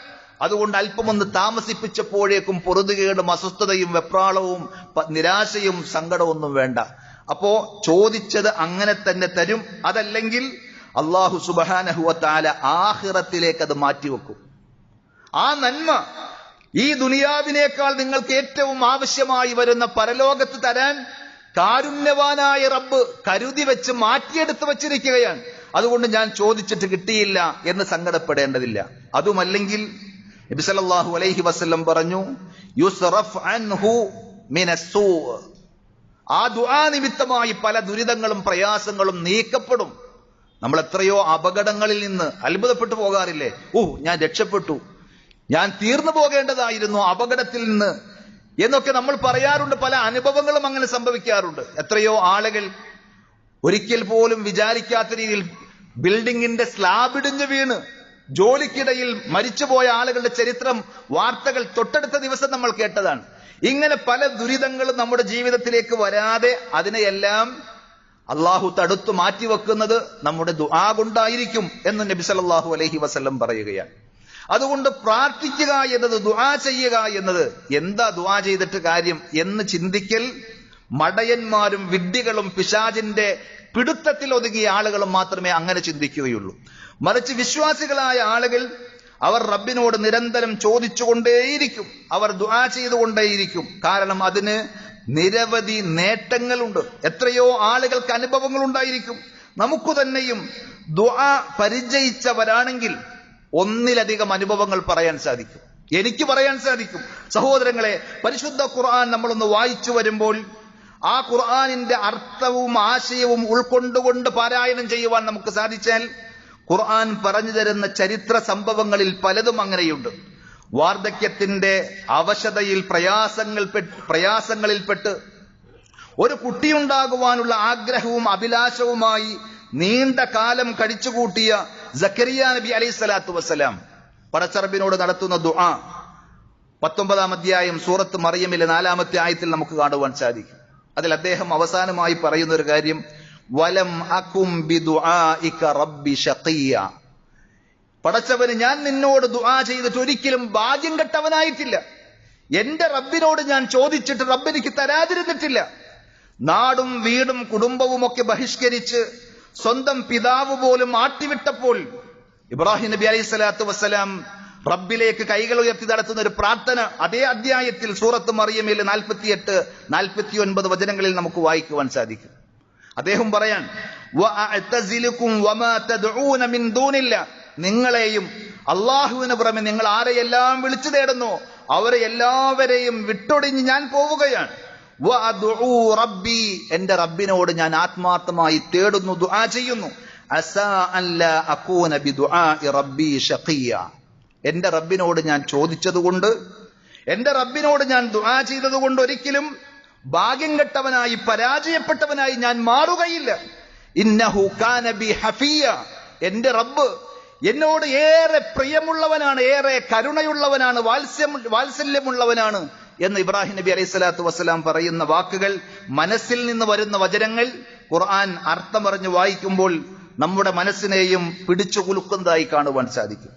അതുകൊണ്ട് അല്പമൊന്ന് താമസിപ്പിച്ചപ്പോഴേക്കും പൊറുതുകേടും അസ്വസ്ഥതയും വെപ്രാളവും നിരാശയും സങ്കടമൊന്നും വേണ്ട. അപ്പോ ചോദിച്ചത് അങ്ങനെ തന്നെ തരും. അതല്ലെങ്കിൽ അല്ലാഹു സുബ്ഹാനഹു വ തആല ആഖിറത്തിലേക്ക് അത് മാറ്റിവെക്കും. ആ നന്മ ഈ ദുനിയാവിനേക്കാൾ നിങ്ങൾക്ക് ഏറ്റവും ആവശ്യമായി വരുന്ന പരലോകത്ത് തരാൻ കാരുണ്യവാനായ റബ്ബ് കരുതി വെച്ച് മാറ്റിയെടുത്ത് വച്ചിരിക്കുകയാണ്. അതുകൊണ്ട് ഞാൻ ചോദിച്ചിട്ട് കിട്ടിയില്ല എന്ന് സങ്കടപ്പെടേണ്ടതില്ല. അതുമല്ലെങ്കിൽ നബി സല്ലല്ലാഹു അലൈഹി വസല്ലം പറഞ്ഞു, യുസ്റഫ് അൻഹു മിനസ്സൂ, ആ ദുആ നിമിത്തമായി പല ദുരിതങ്ങളും പ്രയാസങ്ങളും നീക്കപ്പെടും. നമ്മൾ എത്രയോ അപകടങ്ങളിൽ നിന്ന് അത്ഭുതപ്പെട്ടു പോകാറില്ലേ? ഞാൻ രക്ഷപ്പെട്ടു, ഞാൻ തീർന്നു പോകേണ്ടതായിരുന്നു അപകടത്തിൽ നിന്ന് എന്നൊക്കെ നമ്മൾ പറയാറുണ്ട്. പല അനുഭവങ്ങളും അങ്ങനെ സംഭവിക്കാറുണ്ട്. എത്രയോ ആളുകൾ ഒരിക്കൽ പോലും വിചാരിക്കാത്ത രീതിയിൽ ബിൽഡിങ്ങിന്റെ സ്ലാബ് ഇടിഞ്ഞു വീണ് ജോലിക്കിടയിൽ മരിച്ചുപോയ ആളുകളുടെ ചരിത്രം, വാർത്തകൾ തൊട്ടടുത്ത ദിവസം നമ്മൾ കേട്ടതാണ്. ഇങ്ങനെ പല ദുരിതങ്ങളും നമ്മുടെ ജീവിതത്തിലേക്ക് വരാതെ അതിനെയെല്ലാം അള്ളാഹു തടുത്തു മാറ്റിവെക്കുന്നത് നമ്മുടെ ദുആ കൊണ്ടായിരിക്കും എന്ന് നബി സല്ലല്ലാഹു അലൈഹി വസല്ലം പറയുകയാണ്. അതുകൊണ്ട് പ്രാർത്ഥിക്കുക എന്നത്, ദുആ ചെയ്യുക എന്നത്, എന്താ ദുആ ചെയ്തിട്ട് കാര്യം എന്ന് ചിന്തിക്കൽ മടയന്മാരും വിഡ്ഢികളും പിശാചിന്റെ പിടുത്തത്തിൽ ഒതുങ്ങിയ ആളുകളും മാത്രമേ അങ്ങനെ ചിന്തിക്കുകയുള്ളൂ. മറിച്ച് വിശ്വാസികളായ ആളുകൾ അവർ റബ്ബിനോട് നിരന്തരം ചോദിച്ചുകൊണ്ടേയിരിക്കും, അവർ ദുആ ചെയ്തുകൊണ്ടേയിരിക്കും. കാരണം അതിന് നിരവധി നേട്ടങ്ങളുണ്ട്. എത്രയോ ആളുകൾക്ക് അനുഭവങ്ങൾ ഉണ്ടായിരിക്കും. നമുക്ക് തന്നെയും ദുആ പരിചയിച്ചവരാണെങ്കിൽ ഒന്നിലധികം അനുഭവങ്ങൾ പറയാൻ സാധിക്കും. എനിക്ക് പറയാൻ സാധിക്കും. സഹോദരങ്ങളെ, പരിശുദ്ധ ഖുർആൻ നമ്മളൊന്ന് വായിച്ചു വരുമ്പോൾ ആ ഖുർആനിന്റെ അർത്ഥവും ആശയവും ഉൾക്കൊണ്ടുകൊണ്ട് പാരായണം ചെയ്യുവാൻ നമുക്ക് സാധിച്ചാൽ ഖുർആൻ പറഞ്ഞു തരുന്ന ചരിത്ര സംഭവങ്ങളിൽ പലതും അങ്ങനെയുണ്ട്. വാർദ്ധക്യത്തിന്റെ അവശതയിൽ പ്രയാസങ്ങളിൽപ്പെട്ട് ഒരു കുട്ടിയുണ്ടാകുവാനുള്ള ആഗ്രഹവും അഭിലാഷവുമായി നീണ്ട കാലം കഴിച്ചുകൂട്ടിയ സക്കരിയ നബി അലൈഹി സ്വലാത്തു വസ്സലാം പടച്ചറബിനോട് നടത്തുന്ന ദുആ 19-ാം അധ്യായം സൂറത്ത് മറിയമിലെ 4-ാമത്തെ ആയത്തിൽ നമുക്ക് കാണുവാൻ സാധിക്കും. അതിൽ അദ്ദേഹം അവസാനമായി പറയുന്ന ഒരു കാര്യം, വലം അകും ബിദുആഇക റബ്ബി ശഖിയ, പടച്ചവന് ഞാൻ നിന്നോട് ദുആ ചെയ്തിട്ട് ഒരിക്കലും ഭാഗ്യം കെട്ടവനായിട്ടില്ല. എന്റെ റബ്ബിനോട് ഞാൻ ചോദിച്ചിട്ട് റബ്ബ് എനിക്ക് തരാതിരുന്നിട്ടില്ല. നാടും വീടും കുടുംബവും ഒക്കെ ബഹിഷ്കരിച്ച് സ്വന്തം പിതാവ് പോലും ആട്ടിവിട്ടപ്പോൾ ഇബ്രാഹിം നബി അലൈഹി സ്വലാത്തു വസ്സലാം റബ്ബിലേക്ക് കൈകൾ ഉയർത്തി നടത്തുന്ന ഒരു പ്രാർത്ഥന അതേ അധ്യായത്തിൽ സൂറത്ത് മറിയമിൽ 48-49 വചനങ്ങളിൽ നമുക്ക് വായിക്കുവാൻ സാധിക്കും. അദ്ദേഹം പറയാൻ, നിങ്ങളെയും അള്ളാഹുവിന് പുറമെ നിങ്ങൾ ആരെയെല്ലാം വിളിച്ചു തേടുന്നു അവരെ എല്ലാവരെയും വിട്ടൊടിഞ്ഞ് ഞാൻ പോവുകയാണ്. റബ്ബി, എന്റെ റബ്ബിനോട് ഞാൻ ആത്മാർത്ഥമായി തേടുന്നു, ദുആ ചെയ്യുന്നു. അസാ അല്ലാ അകൂന ബിദുആഇ റബ്ബി ശഖിയ, എന്റെ റബ്ബിനോട് ഞാൻ ചോദിച്ചതുകൊണ്ട്, എന്റെ റബ്ബിനോട് ഞാൻ ദുആ ചെയ്തതുകൊണ്ട് ഒരിക്കലും ഭാഗ്യം കെട്ടവനായി പരാജയപ്പെട്ടവനായി ഞാൻ മാറുകയില്ല. ഇന്നഹു കാന ബി ഹഫിയ, എന്റെ റബ്ബ് എന്നോട് ഏറെ പ്രിയമുള്ളവനാണ്, ഏറെ കരുണയുള്ളവനാണ്, വാത്സല്യമുള്ളവനാണ് എന്ന് ഇബ്രാഹിം നബി അലൈഹി സ്വലാത്തു വസ്സലാം പറയുന്ന വാക്കുകൾ, മനസ്സിൽ നിന്ന് വരുന്ന വചനങ്ങൾ ഖുർആൻ അർത്ഥമറിഞ്ഞ് വായിക്കുമ്പോൾ നമ്മുടെ മനസ്സിനെയും പിടിച്ചു കുലുക്കുന്നതായി കാണുവാൻ സാധിക്കും.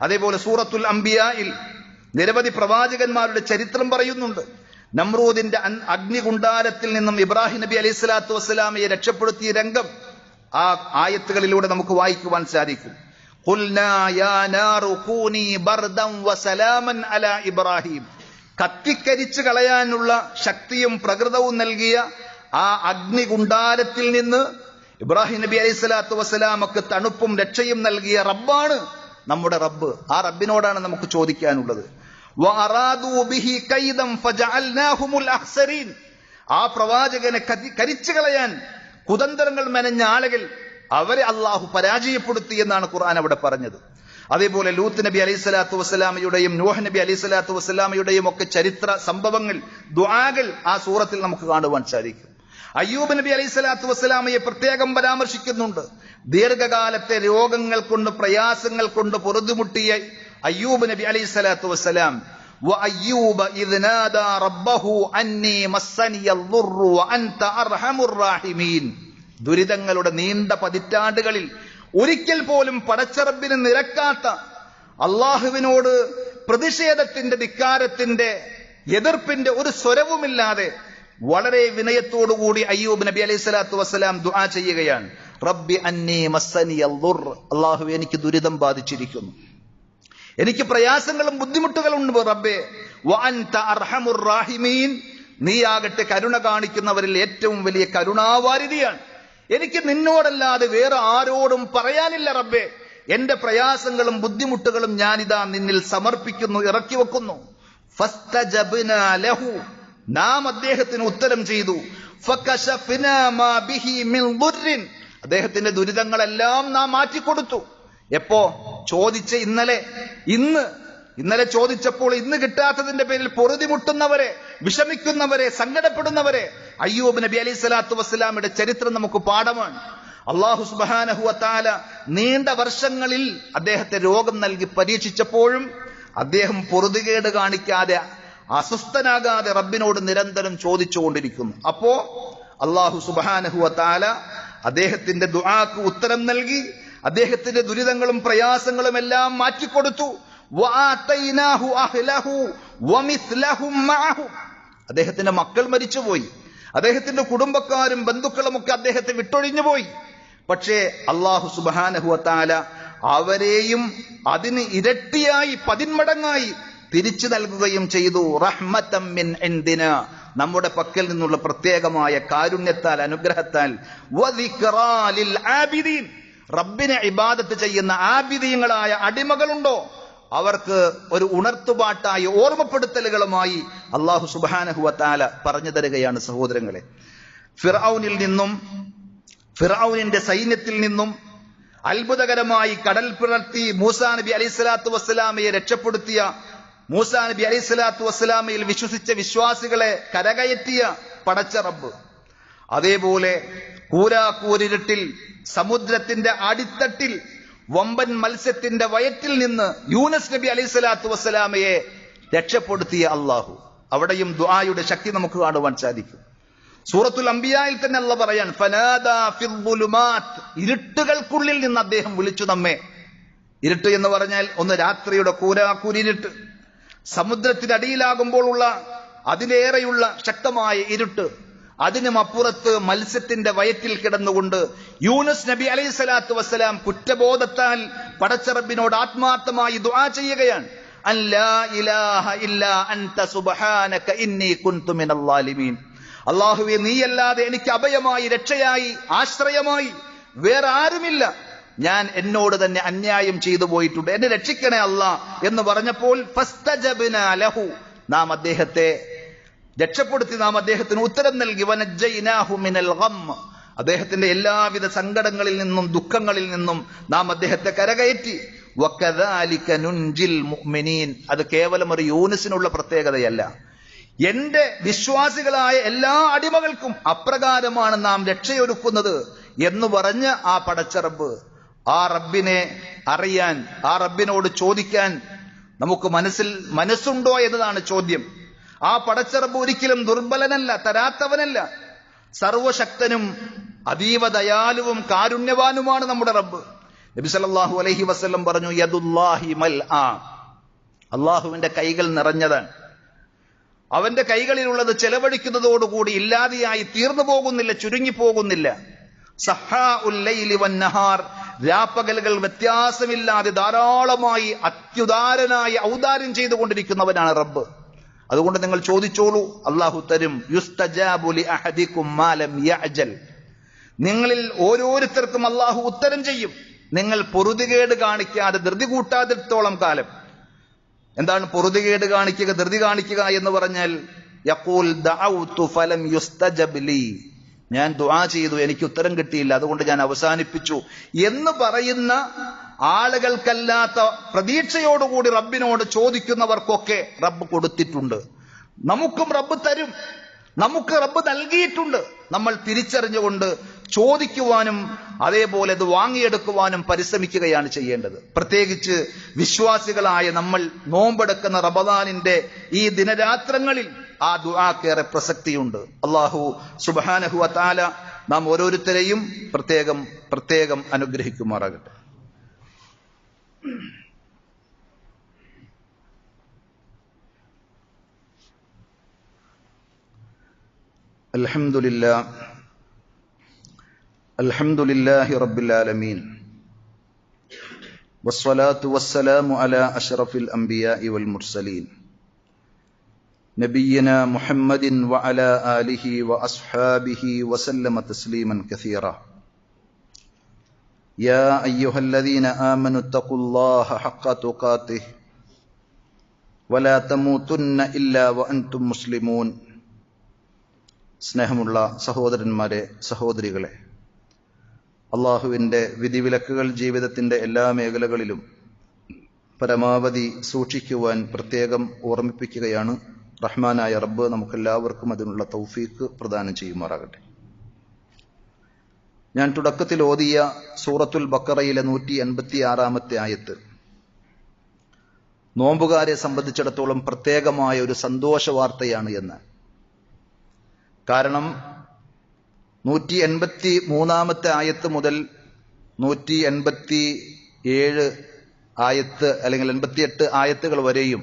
അതേപോലെ സൂറത്തുൽ അംബിയായിൽ നിരവധി പ്രവാചകന്മാരുടെ ചരിത്രം പറയുന്നുണ്ട്. നമ്രൂദിന്റെ അഗ്നികുണ്ടാരത്തിൽ നിന്നും ഇബ്രാഹിം നബി അലൈഹി സ്വലാത്തു വസ്സലാമയെ രക്ഷപ്പെടുത്തിയ രംഗം ആ ആയത്തുകളിലൂടെ നമുക്ക് വായിക്കുവാൻ സാധിക്കും. ഖുൽനാ യാ നാറു കൂനി ബർദൻ വസലാമൻ അലാ ഇബ്രാഹിം, കത്തിക്കരിച്ചു കളയാനുള്ള ശക്തിയും പ്രകൃതവും നൽകിയ ആ അഗ്നികുണ്ടാരത്തിൽ നിന്ന് ഇബ്രാഹിം നബി അലൈഹി സ്വലാത്തു വസ്സലാമക്ക് തണുപ്പും രക്ഷയും നൽകിയ റബ്ബാണ് നമ്മുടെ റബ്ബ്. ആ റബ്ബിനോടാണ് നമുക്ക് ചോദിക്കാനുള്ളത്. ആ പ്രവാചകനെ കരിച്ചു കളയാൻ കുതന്ത്രങ്ങൾ മെനഞ്ഞ ആളുകൾ, അവരെ അള്ളാഹു പരാജയപ്പെടുത്തി എന്നാണ് ഖുർആൻ അവിടെ പറഞ്ഞത്. അതേപോലെ ലൂത്ത് നബി അലൈഹി സ്വലാത്തു വസ്സലാമയുടെയും നൂഹ് നബി അലൈഹി സ്വലാത്തു വസ്സലാമയുടെയും ഒക്കെ ചരിത്ര സംഭവങ്ങൾ, ദുആകൾ ആ സൂറത്തിൽ നമുക്ക് കാണുവാൻ സാധിക്കും. അയ്യൂബ് നബി അലൈഹി സ്വലാത്തു വസ്സലാമയെ പ്രത്യേകം പരാമർശിക്കുന്നുണ്ട്. ദീർഘകാലത്തെ രോഗങ്ങൾ കൊണ്ട് പ്രയാസങ്ങൾ കൊണ്ട് പൊറുതിമുട്ടിയ അയ്യൂബ് നബി അലൈഹി സ്വലാത്തു വസ്സലാം, വഅയ്യൂബ ഇദ് നാദാ റബ്ബഹു അന്നി മസ്സനിയൽ ദുർറു വഅൻത അർഹമുർ റാഹിമീൻ, ദുരിതങ്ങളുടെ നീണ്ട പതിറ്റാണ്ടുകളിൽ ഒരിക്കൽ പോലും പടച്ചറബിന് നിരക്കാത്ത, അള്ളാഹുവിനോട് പ്രതിഷേധത്തിന്റെ, ധിക്കാരത്തിന്റെ, എതിർപ്പിന്റെ ഒരു സ്വരവുമില്ലാതെ വളരെ വിനയത്തോടുകൂടി അയ്യൂബ് നബി അലൈഹി സ്വലാത്തു വസ്സലാം ദുആ ചെയ്യുകയാണ്. റബ്ബി അന്നി മസ്സനിയൽ ദുർർ, അള്ളാഹു എനിക്ക് ദുരിതം ബാധിച്ചിരിക്കുന്നു, എനിക്ക് പ്രയാസങ്ങളും ബുദ്ധിമുട്ടുകളും ഉണ്ട് റബ്ബേ. വഅൻത അർഹമുർ റാഹിമീൻ, നീയാകട്ടെ കരുണ കാണിക്കുന്നവരിൽ ഏറ്റവും വലിയ കരുണാവാരിധിയാണ്. എനിക്ക് നിന്നോടല്ലാതെ വേറെ ആരോടും പറയാനില്ല റബ്ബേ. എന്റെ പ്രയാസങ്ങളും ബുദ്ധിമുട്ടുകളും ഞാനിതാ നിന്നിൽ സമർപ്പിക്കുന്നു, ഇറക്കി വെക്കുന്നു. ഫസ്തജബ്നാ ലഹു, നാം അദ്ദേഹത്തിന് ഉത്തരം ചെയ്തു. ഫകശഫ്നാ മാ ബിഹി മിൻ ദുർരിൻ, അദ്ദേഹത്തിന്റെ ദുരിതങ്ങളെല്ലാം നാം മാറ്റിക്കൊടുത്തു. എപ്പോ? ചോദിച്ച ഇന്നലെ ചോദിച്ചപ്പോൾ ഇന്ന് കിട്ടാത്തതിന്റെ പേരിൽ പൊറുതിമുട്ടുന്നവരെ, വിഷമിക്കുന്നവരെ, സങ്കടപ്പെടുന്നവരെ, അയ്യൂബ് നബി അലൈഹി സ്വലാത്തു വസ്സലാമിയുടെ ചരിത്രം നമുക്ക് പാഠമാണ്. അല്ലാഹു സുബ്ഹാനഹു വ തആല നീണ്ട വർഷങ്ങളിൽ അദ്ദേഹത്തെ രോഗം നൽകി പരീക്ഷിച്ചപ്പോഴും അദ്ദേഹം പൊറുതികേട് കാണിക്കാതെ, അസ്വസ്ഥനാകാതെ റബ്ബിനോട് നിരന്തരം ചോദിച്ചുകൊണ്ടിരിക്കുന്നു. അപ്പോ അല്ലാഹു സുബ്ഹാനഹു വ തആല അദ്ദേഹത്തിന്റെ ദുആക്ക് ഉത്തരം നൽകി, അദ്ദേഹത്തിന്റെ ദുരിതങ്ങളും പ്രയാസങ്ങളും എല്ലാം മാറ്റിക്കൊടുത്തു. വആതൈനാഹു അഹ്ലഹു വമിസ്ലഹും മഅഹു, അദ്ദേഹത്തിന്റെ മക്കൾ മരിച്ചുപോയി, അദ്ദേഹത്തിന്റെ കുടുംബക്കാരും ബന്ധുക്കളും ഒക്കെ അദ്ദേഹത്തെ വിട്ടൊഴിഞ്ഞു പോയി. പക്ഷേ അല്ലാഹു സുബ്ഹാനഹു വ തആല അവരെയും അതിന് ഇരട്ടിയായി, 10 മടങ്ങായി തിരിച്ചു നൽകുകയും ചെയ്തു. റഹ്മതം മിൻ ഇൻദിനാ, നമ്മുടെ പക്കൽ നിന്നുള്ള പ്രത്യേകമായ കാരുണ്യത്താൽ, അനുഗ്രഹത്താൽ. വദിക്റാ ലിൽ ആബിദീൻ, റബ്ബിനെ ഇബാദത്ത് ചെയ്യുന്ന ആബിദീങ്ങളായ അടിമകളുണ്ടോ അവർക്ക് ഒരു ഉണർത്തുപാട്ടായി ഓർമ്മപ്പെടുത്തലുകളുമായി അല്ലാഹു സുബ്ഹാനഹു വ തആല പറഞ്ഞു തരികയാണ് സഹോദരങ്ങളെ. ഫിർഔനിൽ നിന്നും ഫിർഔനിന്റെ സൈന്യത്തിൽ നിന്നും അത്ഭുതകരമായി കടൽ പിളർത്തി മൂസാ നബി അലൈഹിസ്സലാത്തു വസ്സലാമയെ രക്ഷപ്പെടുത്തിയ, മൂസാ നബി അലൈഹിസ്സലാത്തു വസ്സലാമയിൽ വിശ്വസിച്ച വിശ്വാസികളെ കരകയറ്റിയ പടച്ച റബ്ബ്, അതേപോലെ കൂരാക്കൂരിരുട്ടിൽ സമുദ്രത്തിന്റെ അടിത്തട്ടിൽ വമ്പൻ മത്സ്യത്തിന്റെ വയറ്റിൽ നിന്ന് യൂനസ് നബി അലൈഹിസ്സലാത്തു വസ്സലാമയെ രക്ഷപ്പെടുത്തിയ അള്ളാഹു. അവിടെയും ദുആയുടെ ശക്തി നമുക്ക് കാണുവാൻ സാധിക്കും. സൂറത്തുൽ അംബിയായിൽ തന്നെ അല്ലാഹ് പറയാൻ, ഫനാദാ ഫിൽ ളുലുമാത്ത്, ഇരുട്ടുകൾക്കുള്ളിൽ നിന്ന് അദ്ദേഹം വിളിച്ചു നമ്മെ. ഇരുട്ട് എന്ന് പറഞ്ഞാൽ ഒന്ന് രാത്രിയുടെ കൂരാക്കൂരിരുട്ട്, സമുദ്രത്തിനടിയിലാകുമ്പോൾ ഉള്ള അതിലേറെയുള്ള ശക്തമായ ഇരുട്ട്, അതിനും അപ്പുറത്ത് മത്സ്യത്തിന്റെ വയറ്റിൽ കിടന്നുകൊണ്ട് യൂനുസ് നബി അലൈഹി സ്വലാത്തു വസ്സലാം കുറ്റബോധത്താൽ പടച്ച റബ്ബിനോട് ആത്മാർത്ഥമായി ദുആ ചെയ്യുകയാണ്. അല്ലാ ഇലാഹ ഇല്ലാ അൻത സുബ്ഹാനക ഇന്നി കുൻതു മിനൽ ളാലിമീൻ. അല്ലാഹുവേ, നീയല്ലാതെ എനിക്ക് അഭയമായി, രക്ഷയായി, ആശ്രയമായി വേറെ ആരുമില്ല. ഞാൻ എന്നോട് തന്നെ അന്യായം ചെയ്തു പോയിട്ടുണ്ട്, എന്നെ രക്ഷിക്കണേ അല്ലാ എന്ന് പറഞ്ഞപ്പോൾ ഫസ്തജബ്നാ ലഹു, നാം അദ്ദേഹത്തെ രക്ഷപ്പെടുത്തി, നാം അദ്ദേഹത്തിന് ഉത്തരം നൽകി. വനജ്ജൈനാഹു മിനൽ ഗം, അദ്ദേഹത്തിന്റെ എല്ലാവിധ സങ്കടങ്ങളിൽ നിന്നും ദുഃഖങ്ങളിൽ നിന്നും നാം അദ്ദേഹത്തെ കരകയറ്റി. വകദാലിക നുൻജിൽ മുഅ്മിനീൻ, അത് കേവലം ഒരു യൂനുസിനുള്ള പ്രത്യേകതയല്ല, എന്റെ വിശ്വാസികളായ എല്ലാ അടിമകൾക്കും അപ്രകാരമാണ് നാം രക്ഷയൊരുക്കുന്നത് എന്ന് പറഞ്ഞ് ആ പടച്ച റബ്ബ്, ആ റബ്ബിനെ അറിയാൻ, ആ റബ്ബിനോട് ചോദിക്കാൻ നമുക്ക് മനസ്സുണ്ടോ എന്നതാണ് ചോദ്യം. ആ പടച്ച റബ്ബ് ഒരിക്കലും ദുർബലനല്ല, തരാത്തവനല്ല, സർവശക്തനും അതീവ ദയാലുവും കാരുണ്യവാനുമാണ് നമ്മുടെ റബ്ബ്. നബി സല്ലല്ലാഹു അലൈഹി വസല്ലം പറഞ്ഞു, യദുല്ലാഹി മൽആ, അള്ളാഹുവിന്റെ കൈകൾ നിറഞ്ഞതാണ്. അവന്റെ കൈകളിലുള്ളത് ചെലവഴിക്കുന്നതോടുകൂടി ഇല്ലാതെയായി തീർന്നു പോകുന്നില്ല, ചുരുങ്ങിപ്പോകുന്നില്ല. സഹാഉൽ ലൈലി വന്നഹാർ, രാപ്പകലുകൾ വ്യത്യാസമില്ലാതെ ധാരാളമായി അത്യുദാരനായി ഔദാര്യം ചെയ്തുകൊണ്ടിരിക്കുന്നവനാണ് റബ്ബ്. അതുകൊണ്ട് നിങ്ങൾ ചോദിച്ചോളൂ, അല്ലാഹു തരും. യുസ്തജാബു ലി അഹദികും മാ ലം യഅജൽ, നിങ്ങളിൽ ഓരോരുത്തർക്കും അല്ലാഹു ഉത്തരം ചെയ്യും, നിങ്ങൾ പൊറുതികേട് കാണിക്കാതെ ധൃതി കൂട്ടാതിടത്തോളം കാലം. എന്താണ് പൊറുതികേട് കാണിക്കുക, ധൃതി കാണിക്കുക എന്ന് പറഞ്ഞാൽ? യഖൂൽ ദഅഉതു ഫലം യുസ്തജബ് ലി, ഞാൻ ദുആ ചെയ്തു, എനിക്ക് ഉത്തരം കിട്ടിയില്ല, അതുകൊണ്ട് ഞാൻ അവസാനിപ്പിച്ചു എന്ന് പറയുന്ന ആളുകൾക്കല്ലാത്ത പ്രതീക്ഷയോടുകൂടി റബ്ബിനോട് ചോദിക്കുന്നവർക്കൊക്കെ റബ്ബ് കൊടുത്തിട്ടുണ്ട്. നമുക്കും റബ്ബ് തരും, നമുക്ക് റബ്ബ് നൽകിയിട്ടുണ്ട്. നമ്മൾ തിരിച്ചറിഞ്ഞുകൊണ്ട് ചോദിക്കുവാനും അതേപോലെ അത് വാങ്ങിയെടുക്കുവാനും പരിശ്രമിക്കുകയാണ് ചെയ്യേണ്ടത്. പ്രത്യേകിച്ച് വിശ്വാസികളായ നമ്മൾ നോമ്പെടുക്കുന്ന റമദാനിന്റെ ഈ ദിനരാത്രങ്ങളിൽ ആ ദുആക്കേറെ പ്രസക്തിയുണ്ട്. അല്ലാഹു സുബ്ഹാനഹു വ തആല നാം ഓരോരുത്തരെയും പ്രത്യേകം അനുഗ്രഹിക്കുമാറാകട്ടെ. അൽഹംദുലില്ലാഹി റബ്ബിൽ ആലമീൻ വസ്സലാത്തു വസ്സലാമു അലാ അഷ്റഫിൽ അംബിയാഇ വൽ മുർസലീൻ നബിയ്യിനാ മുഹമ്മദിൻ വഅലാ ആലിഹി വഅസ്ഹാബിഹി വസല്ലമ തസ്ലീമൻ കസീറാ. യാ അയ്യുഹല്ലദീന ആമനു തഖുല്ലാഹ ഹഖ്ക തുഖാതിഹി വലാ തമൂതുന്ന ഇല്ലാ വഅൻതും മുസ്ലിമൂൻ. സ്നേഹമുള്ള സഹോദരന്മാരെ, സഹോദരികളെ, അള്ളാഹുവിൻ്റെ വിധിവിലക്കുകൾ ജീവിതത്തിൻ്റെ എല്ലാ മേഖലകളിലും പരമാവധി സൂക്ഷിക്കുവാൻ പ്രത്യേകം ഓർമ്മിപ്പിക്കുകയാണ്. റഹ്മാനായ റബ്ബ് നമുക്കെല്ലാവർക്കും അതിനുള്ള തൗഫീഖ് പ്രദാനം ചെയ്യുമാറാകട്ടെ. ഞാൻ തുടക്കത്തിൽ ഓതിയ സൂറത്തുൽ ബഖറയിലെ 186-ാമത്തെ ആയത്ത് നോമ്പുകാരെ സംബന്ധിച്ചിടത്തോളം പ്രത്യേകമായ ഒരു സന്തോഷ വാർത്തയാണ് എന്ന്. കാരണം 183-ാമത്തെ ആയത്ത് മുതൽ 187 ആയത്ത് അല്ലെങ്കിൽ 88 ആയത്തുകൾ വരെയും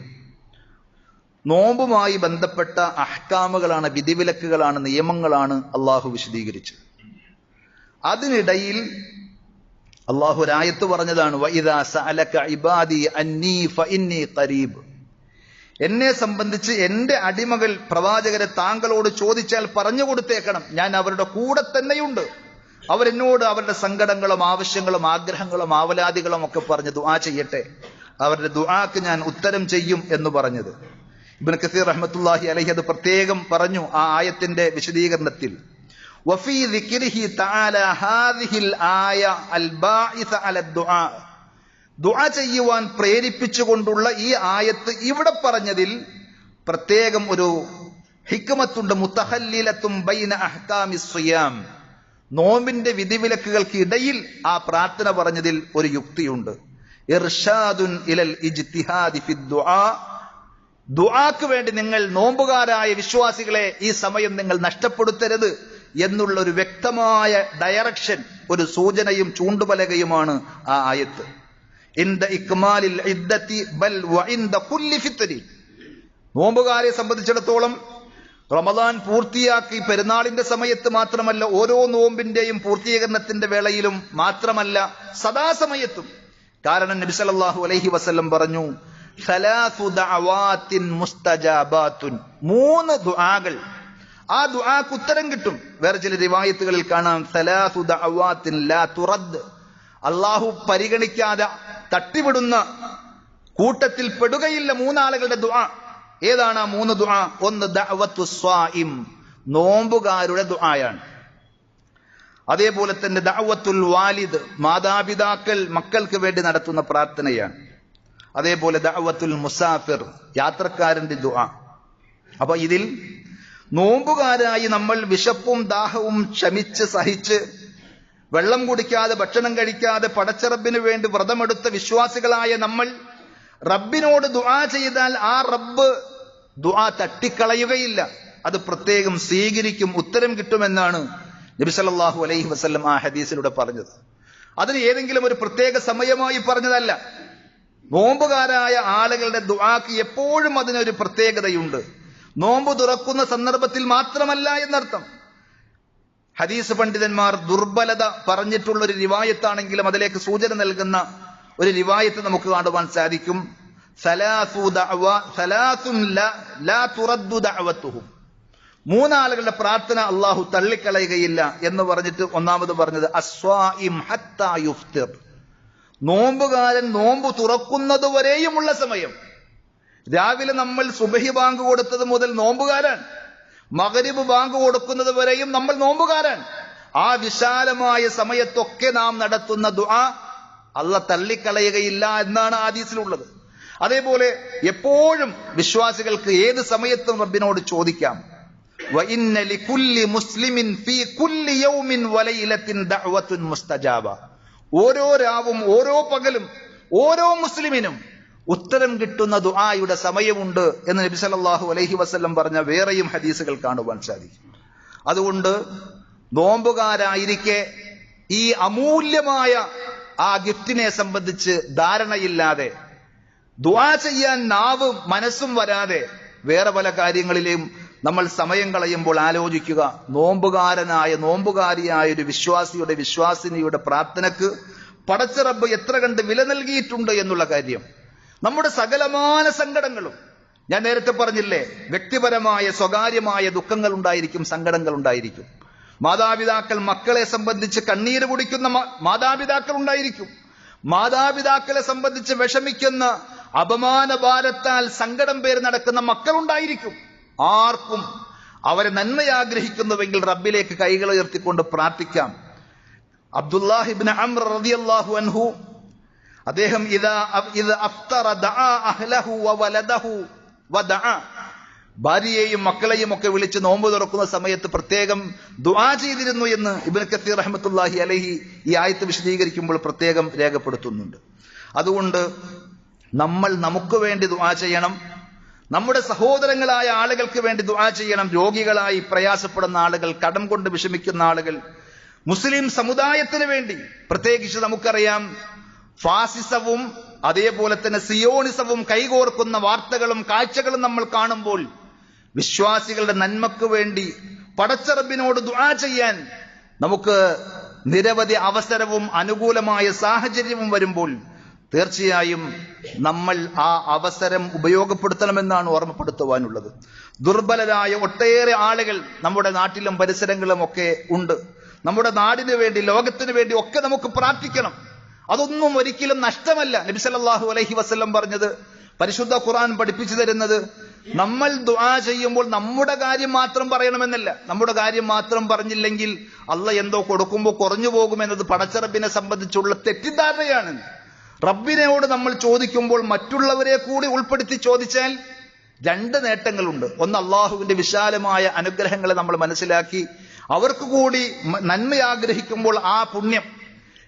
നോമ്പുമായി ബന്ധപ്പെട്ട അഹ്കാമുകളാണ്, വിധിവിലക്കുകളാണ്, നിയമങ്ങളാണ് അള്ളാഹു വിശദീകരിച്ചത്. അതിനിടയിൽ അള്ളാഹു ഒരായത്ത് പറഞ്ഞതാണ്, വഇദാ സഅലക ഇബാദി അന്നീ ഫഇന്നീ ഖരീബ്, എന്നെ സംബന്ധിച്ച് എന്റെ അടിമകൾ പ്രവാചകരെ താങ്കളോട് ചോദിച്ചാൽ പറഞ്ഞു കൊടുത്തേക്കണം, ഞാൻ അവരുടെ കൂടെ തന്നെയുണ്ട്. അവരെന്നോട് അവരുടെ സങ്കടങ്ങളും ആവശ്യങ്ങളും ആഗ്രഹങ്ങളും ആവലാദികളും ഒക്കെ പറഞ്ഞ് ദുആ ചെയ്യട്ടെ, അവരുടെ ദുആക്ക് ഞാൻ ഉത്തരം ചെയ്യും എന്ന് പറഞ്ഞത്. ഇബ്നു കസീർ റഹ്മത്തുള്ളാഹി അലൈഹി അത് പ്രത്യേകം പറഞ്ഞു ആ ആയത്തിന്റെ വിശദീകരണത്തിൽ. വഫീ ദിക്രിഹി തആല ഹാദിഹിൽ ആയ അൽ ബാഇസ അല ദുആ, ദുആ ചെയ്യുവാൻ പ്രേരിപ്പിച്ചുകൊണ്ടുള്ള ഈ ആയത്ത് ഇവിടെ പറഞ്ഞതിൽ പ്രത്യേകം ഒരു ഹിക്മത്തുണ്ട്. മുതഹല്ലിലത്തും ബൈന അഹ്കാമിസ് സിയാം, നോമ്പിന്റെ വിധിവിലക്കുകൾക്ക് ഇടയിൽ ആ പ്രാർത്ഥന പറഞ്ഞതിൽ ഒരു യുക്തിയുണ്ട്. ഇർഷാദുൻ ഇലൽ ഇജ്തിഹാദി ഫി ദുആ, ദുആക്ക് വേണ്ടി നിങ്ങൾ നോമ്പുകാരായ വിശ്വാസികളെ ഈ സമയം നിങ്ങൾ നഷ്ടപ്പെടുത്തരുത് എന്നുള്ള ഒരു വ്യക്തമായ ഡയറക്ഷൻ, ഒരു സൂചനയും ചൂണ്ടുപലകയുമാണ് ആ ആയത്ത്. ഇൻദ ഇക്മാലിൽ ഇദ്ദതി ബൽ വഇൻദ കുല്ലി ഫിത്രി, നോമ്പുകാരെ സംബന്ധിച്ചിടത്തോളം റമദാൻ പൂർത്തിയാക്കി പെരുന്നാളിന്റെ സമയത്ത് മാത്രമല്ല, ഓരോ നോമ്പിന്റെയും പൂർത്തീകരണത്തിന്റെ വേളയിലും മാത്രമല്ല, സദാസമയത്തും. കാരണം നബി സല്ലല്ലാഹു അലൈഹി വസല്ലം പറഞ്ഞു, സലാസു ദഅവാത്തിൻ മുസ്തജാബാത്തുൻ, 3 ദുആകൾ, ആ ദുആക്ക് ഉത്തരം കിട്ടും. വേറെ ചില റിവായത്തുകളിൽ കാണാം സലാസു ദഅവാത്തിൻ ലാ തുറദ്, അള്ളാഹു പരിഗണിക്കാതെ തട്ടിവിടുന്ന കൂട്ടത്തിൽ പെടുകയില്ല 3 ആളുകളുടെ ദുആ. ഏതാണ് ആ 3 ദുആ? ഒന്ന് ദഅവത്തുസ് സ്വായിം, നോമ്പുകാരുടെ ദുആയാണ്. അതേപോലെ തന്നെ ദഅവത്തുൽ വാലിദ്, മാതാപിതാക്കൾ മക്കൾക്ക് വേണ്ടി നടത്തുന്ന പ്രാർത്ഥനയാണ്. അതേപോലെ ദഅവത്തുൽ മുസാഫിർ, യാത്രക്കാരന്റെ ദുആ. അപ്പൊ ഇതിൽ നോമ്പുകാരായി നമ്മൾ വിശപ്പും ദാഹവും ക്ഷമിച്ച് സഹിച്ച് വെള്ളം കുടിക്കാതെ ഭക്ഷണം കഴിക്കാതെ പടച്ചറബിന് വേണ്ടി വ്രതമെടുത്ത വിശ്വാസികളായ നമ്മൾ റബ്ബിനോട് ദുആ ചെയ്താൽ ആ റബ്ബ് ദുആ തട്ടിക്കളയുകയില്ല, അത് പ്രത്യേകം സ്വീകരിക്കും, ഉത്തരം കിട്ടുമെന്നാണ് നബി സല്ലല്ലാഹു അലൈഹി വസല്ലം ആ ഹദീസിലൂടെ പറഞ്ഞത്. അതിന് ഏതെങ്കിലും ഒരു പ്രത്യേക സമയമായി പറഞ്ഞതല്ല. നോമ്പുകാരായ ആളുകളുടെ ദുആക്ക് എപ്പോഴും അതിനൊരു പ്രത്യേകതയുണ്ട്. നോമ്പ് തുറക്കുന്ന സന്ദർഭത്തിൽ മാത്രമല്ല എന്നർത്ഥം. ഹദീസ് പണ്ഡിതന്മാർ ദുർബലത പറഞ്ഞിട്ടുള്ള ഒരു റിവായത്താണെങ്കിലും അതിലേക്ക് സൂചന നൽകുന്ന ഒരു റിവായത്ത് നമുക്ക് കാണുവാൻ സാധിക്കും. സലാസുൻ ലാ തുറദ്ദു ദഅവത്തുഹും, 3 ആളുകളുടെ പ്രാർത്ഥന അള്ളാഹു തള്ളിക്കളയുകയില്ല എന്ന് പറഞ്ഞിട്ട് ഒന്നാമത് പറഞ്ഞത് അസ്വായിം ഹത്താ യുഫ്തിർ, നോമ്പുകാരൻ നോമ്പ് തുറക്കുന്നത് വരെയുമുള്ള സമയം. രാവിലെ നമ്മൾ സുബഹി ബാങ്ക് കൊടുത്തത് മുതൽ നോമ്പുകാരൻ, മഗ്രിബ് ബാങ്ക് കൊടുക്കുന്നത് വരെയും നമ്മൾ നോമ്പുകാരൻ. ആ വിശാലമായ സമയത്തൊക്കെ നാം നടത്തുന്ന ദുആ അള്ളാഹ് തള്ളിക്കളയുകയില്ല എന്നാണ് ഹദീസിലുള്ളത്. അതേപോലെ എപ്പോഴും വിശ്വാസികൾക്ക് ഏത് സമയത്തും റബ്ബിനോട് ചോദിക്കാം. വഇന്ന ലികുല്ലി മുസ്ലിമിൻ ഫീ കുല്ലി യൗമിൻ വലൈലത്തിൻ ദഅവത്തുൻ മുസ്തജാബ, ഓരോ രാവും ഓരോ പകലും ഓരോ മുസ്ലിമിനും ഉത്തരം കിട്ടുന്ന ദുആയുടെ സമയമുണ്ട് എന്ന് നബി സല്ലല്ലാഹു അലൈഹി വസല്ലം പറഞ്ഞ വേറെയും ഹദീസുകൾ കാണുവാൻ സാധിക്കും. അതുകൊണ്ട് നോമ്പുകാരായിരിക്കെ ഈ അമൂല്യമായ ആ ഗിഫ്റ്റിനെ സംബന്ധിച്ച് ധാരണയില്ലാതെ, ദുആ ചെയ്യാൻ നാവും മനസ്സും വരാതെ വേറെ പല കാര്യങ്ങളിലെയും നമ്മൾ സമയം കളയുമ്പോൾ ആലോചിക്കുക, നോമ്പുകാരനായ നോമ്പുകാരിയായ ഒരു വിശ്വാസിയുടെ വിശ്വാസിനിയുടെ പ്രാർത്ഥനക്ക് പടച്ച റബ്ബ് എത്ര കണ്ട് വില നൽകിയിട്ടുണ്ട് എന്നുള്ള കാര്യം. നമ്മുടെ സകലമാന സങ്കടങ്ങളും, ഞാൻ നേരത്തെ പറഞ്ഞില്ലേ, വ്യക്തിപരമായ സ്വകാര്യമായ ദുഃഖങ്ങൾ ഉണ്ടായിരിക്കും, സങ്കടങ്ങൾ ഉണ്ടായിരിക്കും. മാതാപിതാക്കൾ മക്കളെ സംബന്ധിച്ച് കണ്ണീര് കുടിക്കുന്ന മാതാപിതാക്കൾ ഉണ്ടായിരിക്കും. മാതാപിതാക്കളെ സംബന്ധിച്ച് വിഷമിക്കുന്ന അപമാന ഭാരത്താൽ സങ്കടം പേര് നടക്കുന്ന മക്കളുണ്ടായിരിക്കും. ആർക്കും അവരെ നന്മയാഗ്രഹിക്കുന്നുവെങ്കിൽ റബ്ബിലേക്ക് കൈകൾ ഉയർത്തിക്കൊണ്ട് പ്രാർത്ഥിക്കാം. അബ്ദുല്ലാഹി ഇബ്നു അംർ റളിയല്ലാഹു അൻഹു, അദ്ദേഹം ഇദാ അഫ്തറ ദഅ അഹ്ലഹു വവലദഹു വദഅ, ഭാര്യയെയും മക്കളെയും ഒക്കെ വിളിച്ച് നോമ്പ് തുറക്കുന്ന സമയത്ത് പ്രത്യേകം ദുആ ചെയ്തിരുന്നു എന്ന് ഇബ്നു കസീർ റഹ്മത്തുള്ളാഹി അലൈഹി ഈ ആയത്ത് വിശദീകരിക്കുമ്പോൾ പ്രത്യേകം രേഖപ്പെടുത്തുന്നുണ്ട്. അതുകൊണ്ട് നമ്മൾ നമുക്ക് വേണ്ടി ദുആ ചെയ്യണം, നമ്മുടെ സഹോദരങ്ങളായ ആളുകൾക്ക് വേണ്ടി ദുആ ചെയ്യണം. രോഗികളായി പ്രയാസപ്പെടുന്ന ആളുകൾ, കടം കൊണ്ട് വിഷമിക്കുന്ന ആളുകൾ, മുസ്ലിം സമുദായത്തിന് വേണ്ടി. പ്രത്യേകിച്ച് നമുക്കറിയാം, ഫാസിസവും അതേപോലെ തന്നെ സിയോണിസവും കൈകോർക്കുന്ന വാർത്തകളും കാഴ്ചകളും നമ്മൾ കാണുമ്പോൾ വിശ്വാസികളുടെ നന്മക്ക് വേണ്ടി പടച്ച റബ്ബിനോട് ദുആ ചെയ്യാൻ നമുക്ക് നിരവധി അവസരവും അനുകൂലമായ സാഹചര്യവും വരുമ്പോൾ തീർച്ചയായും നമ്മൾ ആ അവസരം ഉപയോഗപ്പെടുത്തണമെന്നാണ് ഓർമ്മപ്പെടുത്തുവാനുള്ളത്. ദുർബലരായ ഒട്ടേറെ ആളുകൾ നമ്മുടെ നാട്ടിലും പരിസരങ്ങളും ഒക്കെ ഉണ്ട്. നമ്മുടെ നാടിന് വേണ്ടി, ലോകത്തിന് വേണ്ടി ഒക്കെ നമുക്ക് പ്രാർത്ഥിക്കണം. അതൊന്നും ഒരിക്കലും നഷ്ടമല്ല. നബി സല്ലല്ലാഹു അലൈഹി വസല്ലം പറഞ്ഞത്, പരിശുദ്ധ ഖുർആൻ പഠിപ്പിച്ചു തരുന്നത്, നമ്മൾ ദുആ ചെയ്യുമ്പോൾ നമ്മുടെ കാര്യം മാത്രം പറയണമെന്നല്ല. നമ്മുടെ കാര്യം മാത്രം പറഞ്ഞില്ലെങ്കിൽ അള്ളാഹ് എന്തോ കൊടുക്കുമ്പോൾ കുറഞ്ഞു പോകുമെന്നത് പടച്ചറബിനെ സംബന്ധിച്ചുള്ള തെറ്റിദ്ധാരണയാണ്. റബ്ബിനോട് നമ്മൾ ചോദിക്കുമ്പോൾ മറ്റുള്ളവരെ കൂടി ഉൾപ്പെടുത്തി ചോദിച്ചാൽ രണ്ട് നേട്ടങ്ങളുണ്ട്. ഒന്ന്, അള്ളാഹുവിന്റെ വിശാലമായ അനുഗ്രഹങ്ങളെ നമ്മൾ മനസ്സിലാക്കി അവർക്ക് കൂടി നന്മ ആഗ്രഹിക്കുമ്പോൾ ആ പുണ്യം.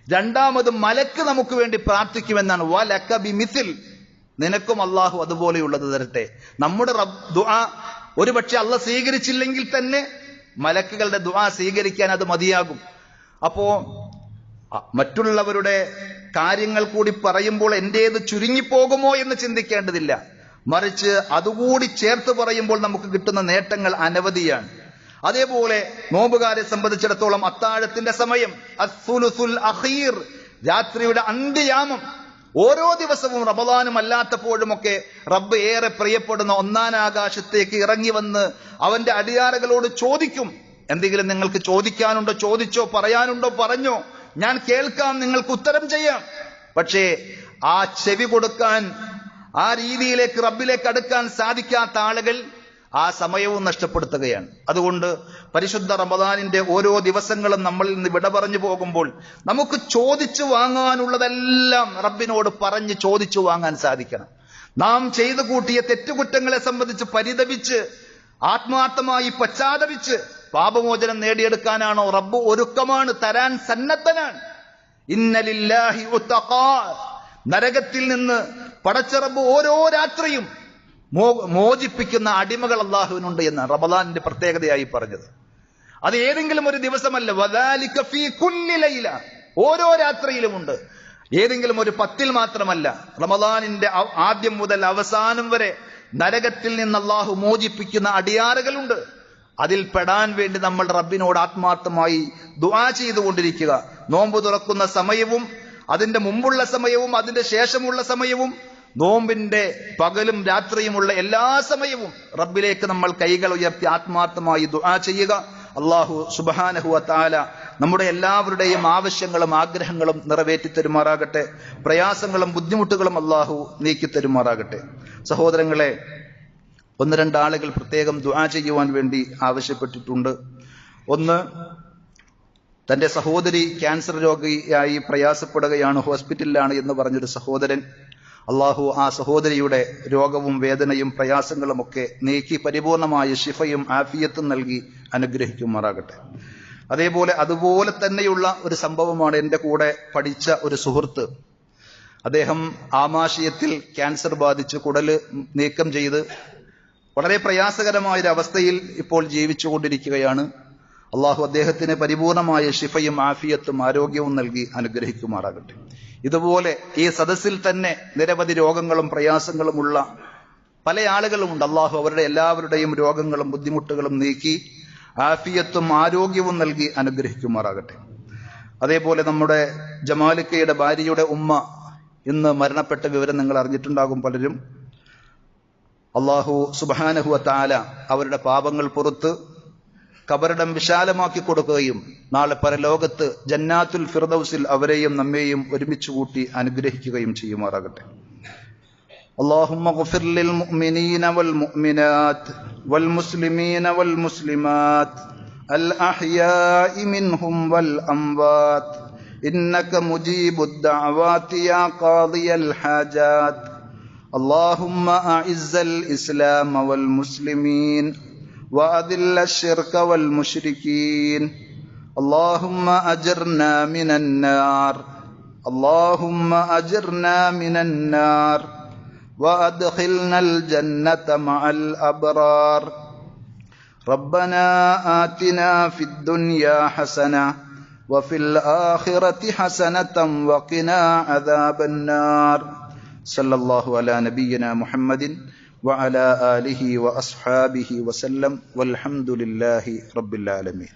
രണ്ടാമത്, മലക്ക് നമുക്ക് വേണ്ടി പ്രാർത്ഥിക്കുമെന്നാണ്. വലക ബിമിസിൽ, നിനക്കും അള്ളാഹു അതുപോലെയുള്ളത് തരട്ടെ. നമ്മുടെ ദുആ ഒരുപക്ഷെ അള്ളാഹ് സ്വീകരിച്ചില്ലെങ്കിൽ തന്നെ മലക്കുകളുടെ ദുആ സ്വീകരിക്കാൻ അത് മതിയാകും. അപ്പോ മറ്റുള്ളവരുടെ കാര്യങ്ങൾ കൂടി പറയുമ്പോൾ എന്റേത് ചുരുങ്ങിപ്പോകുമോ എന്ന് ചിന്തിക്കേണ്ടതില്ല. മറിച്ച് അതുകൂടി ചേർത്ത് പറയുമ്പോൾ നമുക്ക് കിട്ടുന്ന നേട്ടങ്ങൾ അനവധിയാണ്. അതേപോലെ നോമ്പുകാരെ സംബന്ധിച്ചിടത്തോളം അത്താഴത്തിന്റെ സമയം, അസ്സുലുസുൽ അഖീർ, രാത്രിയുടെ അന്ത്യയാമം, ഓരോ ദിവസവും റമദാനും അല്ലാത്തപ്പോഴുമൊക്കെ റബ്ബ് ഏറെ പ്രിയപ്പെടുന്ന ഒന്നാം ആകാശത്തേക്ക് ഇറങ്ങി വന്ന് അവന്റെ അടിയാറുകളോട് ചോദിക്കും, എന്തെങ്കിലും നിങ്ങൾക്ക് ചോദിക്കാനുണ്ടോ ചോദിച്ചോ, പറയാനുണ്ടോ പറഞ്ഞോ, ഞാൻ കേൾക്കാം, നിങ്ങൾക്ക് ഉത്തരം ചെയ്യാം. പക്ഷേ ആ ചെവി കൊടുക്കാൻ, ആ രീതിയിലേക്ക് റബ്ബിലേക്ക് അടുക്കാൻ സാധിക്കാത്ത ആളുകൾ ആ സമയവും നഷ്ടപ്പെടുത്തുകയാണ്. അതുകൊണ്ട് പരിശുദ്ധ റമദാനിന്റെ ഓരോ ദിവസങ്ങളും നമ്മളിൽ നിന്ന് വിട പറഞ്ഞു പോകുമ്പോൾ നമുക്ക് ചോദിച്ചു വാങ്ങാനുള്ളതെല്ലാം റബ്ബിനോട് പറഞ്ഞ് ചോദിച്ചു വാങ്ങാൻ സാധിക്കണം. നാം ചെയ്തു കൂട്ടിയ തെറ്റുകുറ്റങ്ങളെ സംബന്ധിച്ച് പരിതപിച്ച് ആത്മാർത്ഥമായി പശ്ചാത്തപിച്ച് പാപമോചനം നേടിയെടുക്കാനാണോ റബ്ബ് ഒരുക്കമാണ്, തരാൻ സന്നദ്ധനാണ്. ഇന്നലില്ലാഹി ഉത്തഖാ, നരകത്തിൽ നിന്ന് പടച്ച റബ്ബ് ഓരോ രാത്രിയും മോചിപ്പിക്കുന്ന അടിമകൾ അള്ളാഹുവിനുണ്ട് എന്ന് റമദാനിന്റെ പ്രത്യേകതയായി പറഞ്ഞത്. അത് ഏതെങ്കിലും ഒരു ദിവസമല്ല, വദാലിക ഫീ കുല്ലി ലൈല, ഓരോ രാത്രിയിലുമുണ്ട്. ഏതെങ്കിലും ഒരു 10 മാത്രമല്ല, റമദാനിന്റെ ആദ്യം മുതൽ അവസാനം വരെ നരകത്തിൽ നിന്ന് അള്ളാഹു മോചിപ്പിക്കുന്ന അടിയാറുകളുണ്ട്. അതിൽ പെടാൻ വേണ്ടി നമ്മൾ റബ്ബിനോട് ആത്മാർത്ഥമായി ദുആ ചെയ്തുകൊണ്ടിരിക്കുക. നോമ്പ് തുറക്കുന്ന സമയവും അതിന്റെ മുമ്പുള്ള സമയവും അതിന്റെ ശേഷമുള്ള സമയവും, നോമ്പിന്റെ പകലും രാത്രിയുമുള്ള എല്ലാ സമയവും റബ്ബിലേക്ക് നമ്മൾ കൈകൾ ഉയർത്തി ആത്മാർത്ഥമായി ദുആ ചെയ്യുക. അല്ലാഹു സുബ്ഹാനഹു വ തആല നമ്മുടെ എല്ലാവരുടെയും ആവശ്യങ്ങളും ആഗ്രഹങ്ങളും നിറവേറ്റി തരുമാറാകട്ടെ. പ്രയാസങ്ങളും ബുദ്ധിമുട്ടുകളും അല്ലാഹു നീക്കി തരുമാറാകട്ടെ. സഹോദരങ്ങളെ, 1-2 ആളുകൾ പ്രത്യേകം ദുആ ചെയ്യുവാൻ വേണ്ടി ആവശ്യപ്പെട്ടിട്ടുണ്ട്. ഒന്ന്, തന്റെ സഹോദരി ക്യാൻസർ രോഗിയായി പ്രയാസപ്പെടുകയാണ്, ഹോസ്പിറ്റലിലാണ് എന്ന് പറഞ്ഞൊരു സഹോദരൻ. അള്ളാഹു ആ സഹോദരിയുടെ രോഗവും വേദനയും പ്രയാസങ്ങളും ഒക്കെ നീക്കി പരിപൂർണമായ ശിഫയും ആഫിയത്തും നൽകി അനുഗ്രഹിക്കുമാറാകട്ടെ. അതുപോലെ തന്നെയുള്ള ഒരു സംഭവമാണ് എൻ്റെ കൂടെ പഠിച്ച ഒരു സുഹൃത്ത്. അദ്ദേഹം ആമാശയത്തിൽ ക്യാൻസർ ബാധിച്ച് കുടല് നീക്കം ചെയ്ത് വളരെ പ്രയാസകരമായൊരവസ്ഥയിൽ ഇപ്പോൾ ജീവിച്ചുകൊണ്ടിരിക്കുകയാണ്. അള്ളാഹു അദ്ദേഹത്തിന് പരിപൂർണമായ ശിഫയും ആഫിയത്തും ആരോഗ്യവും നൽകി അനുഗ്രഹിക്കുമാറാകട്ടെ. ഇതുപോലെ ഈ സദസ്സിൽ തന്നെ നിരവധി രോഗങ്ങളും പ്രയാസങ്ങളുമുള്ള പല ആളുകളുമുണ്ട്. അള്ളാഹു അവരുടെ എല്ലാവരുടെയും രോഗങ്ങളും ബുദ്ധിമുട്ടുകളും നീക്കി ആഫിയത്തും ആരോഗ്യവും നൽകി അനുഗ്രഹിക്കുമാറാകട്ടെ. അതേപോലെ നമ്മുടെ ജമാലിക്കയുടെ ഭാര്യയുടെ ഉമ്മ ഇന്ന് മരണപ്പെട്ട വിവരം നിങ്ങൾ അറിഞ്ഞിട്ടുണ്ടാകും പലരും. അള്ളാഹു സുബ്ഹാനഹു വ തആല അവരുടെ പാപങ്ങൾ പുറത്ത് കബറിടം വിശാലമാക്കി കൊടുക്കുകയും നാളെ പരലോകത്ത് ജന്നാത്തുൽ ഫിർദൗസിൽ അവരെയും നമ്മെയും ഒരുമിച്ച് കൂട്ടി അനുഗ്രഹിക്കുകയും ചെയ്യുമാറാകട്ടെ. اللهم اغفر للمؤمنين والمؤمنات والمسلمين والمسلمات الأحياء منهم والأموات إنك مجيب الدعوات يا قاضي الحاجات. اللهم أعز الإسلام والمسلمين وأذل الشرك والمشركين. اللهم أجرنا من النار، اللهم أجرنا من النار وأدخلنا الجنة مع الأبرار. ربنا آتنا في الدنيا حسنة وفي الآخرة حسنة وقنا عذاب النار. صلى الله على نبينا محمد وعلى آله وأصحابه وسلم والحمد لله رب العالمين.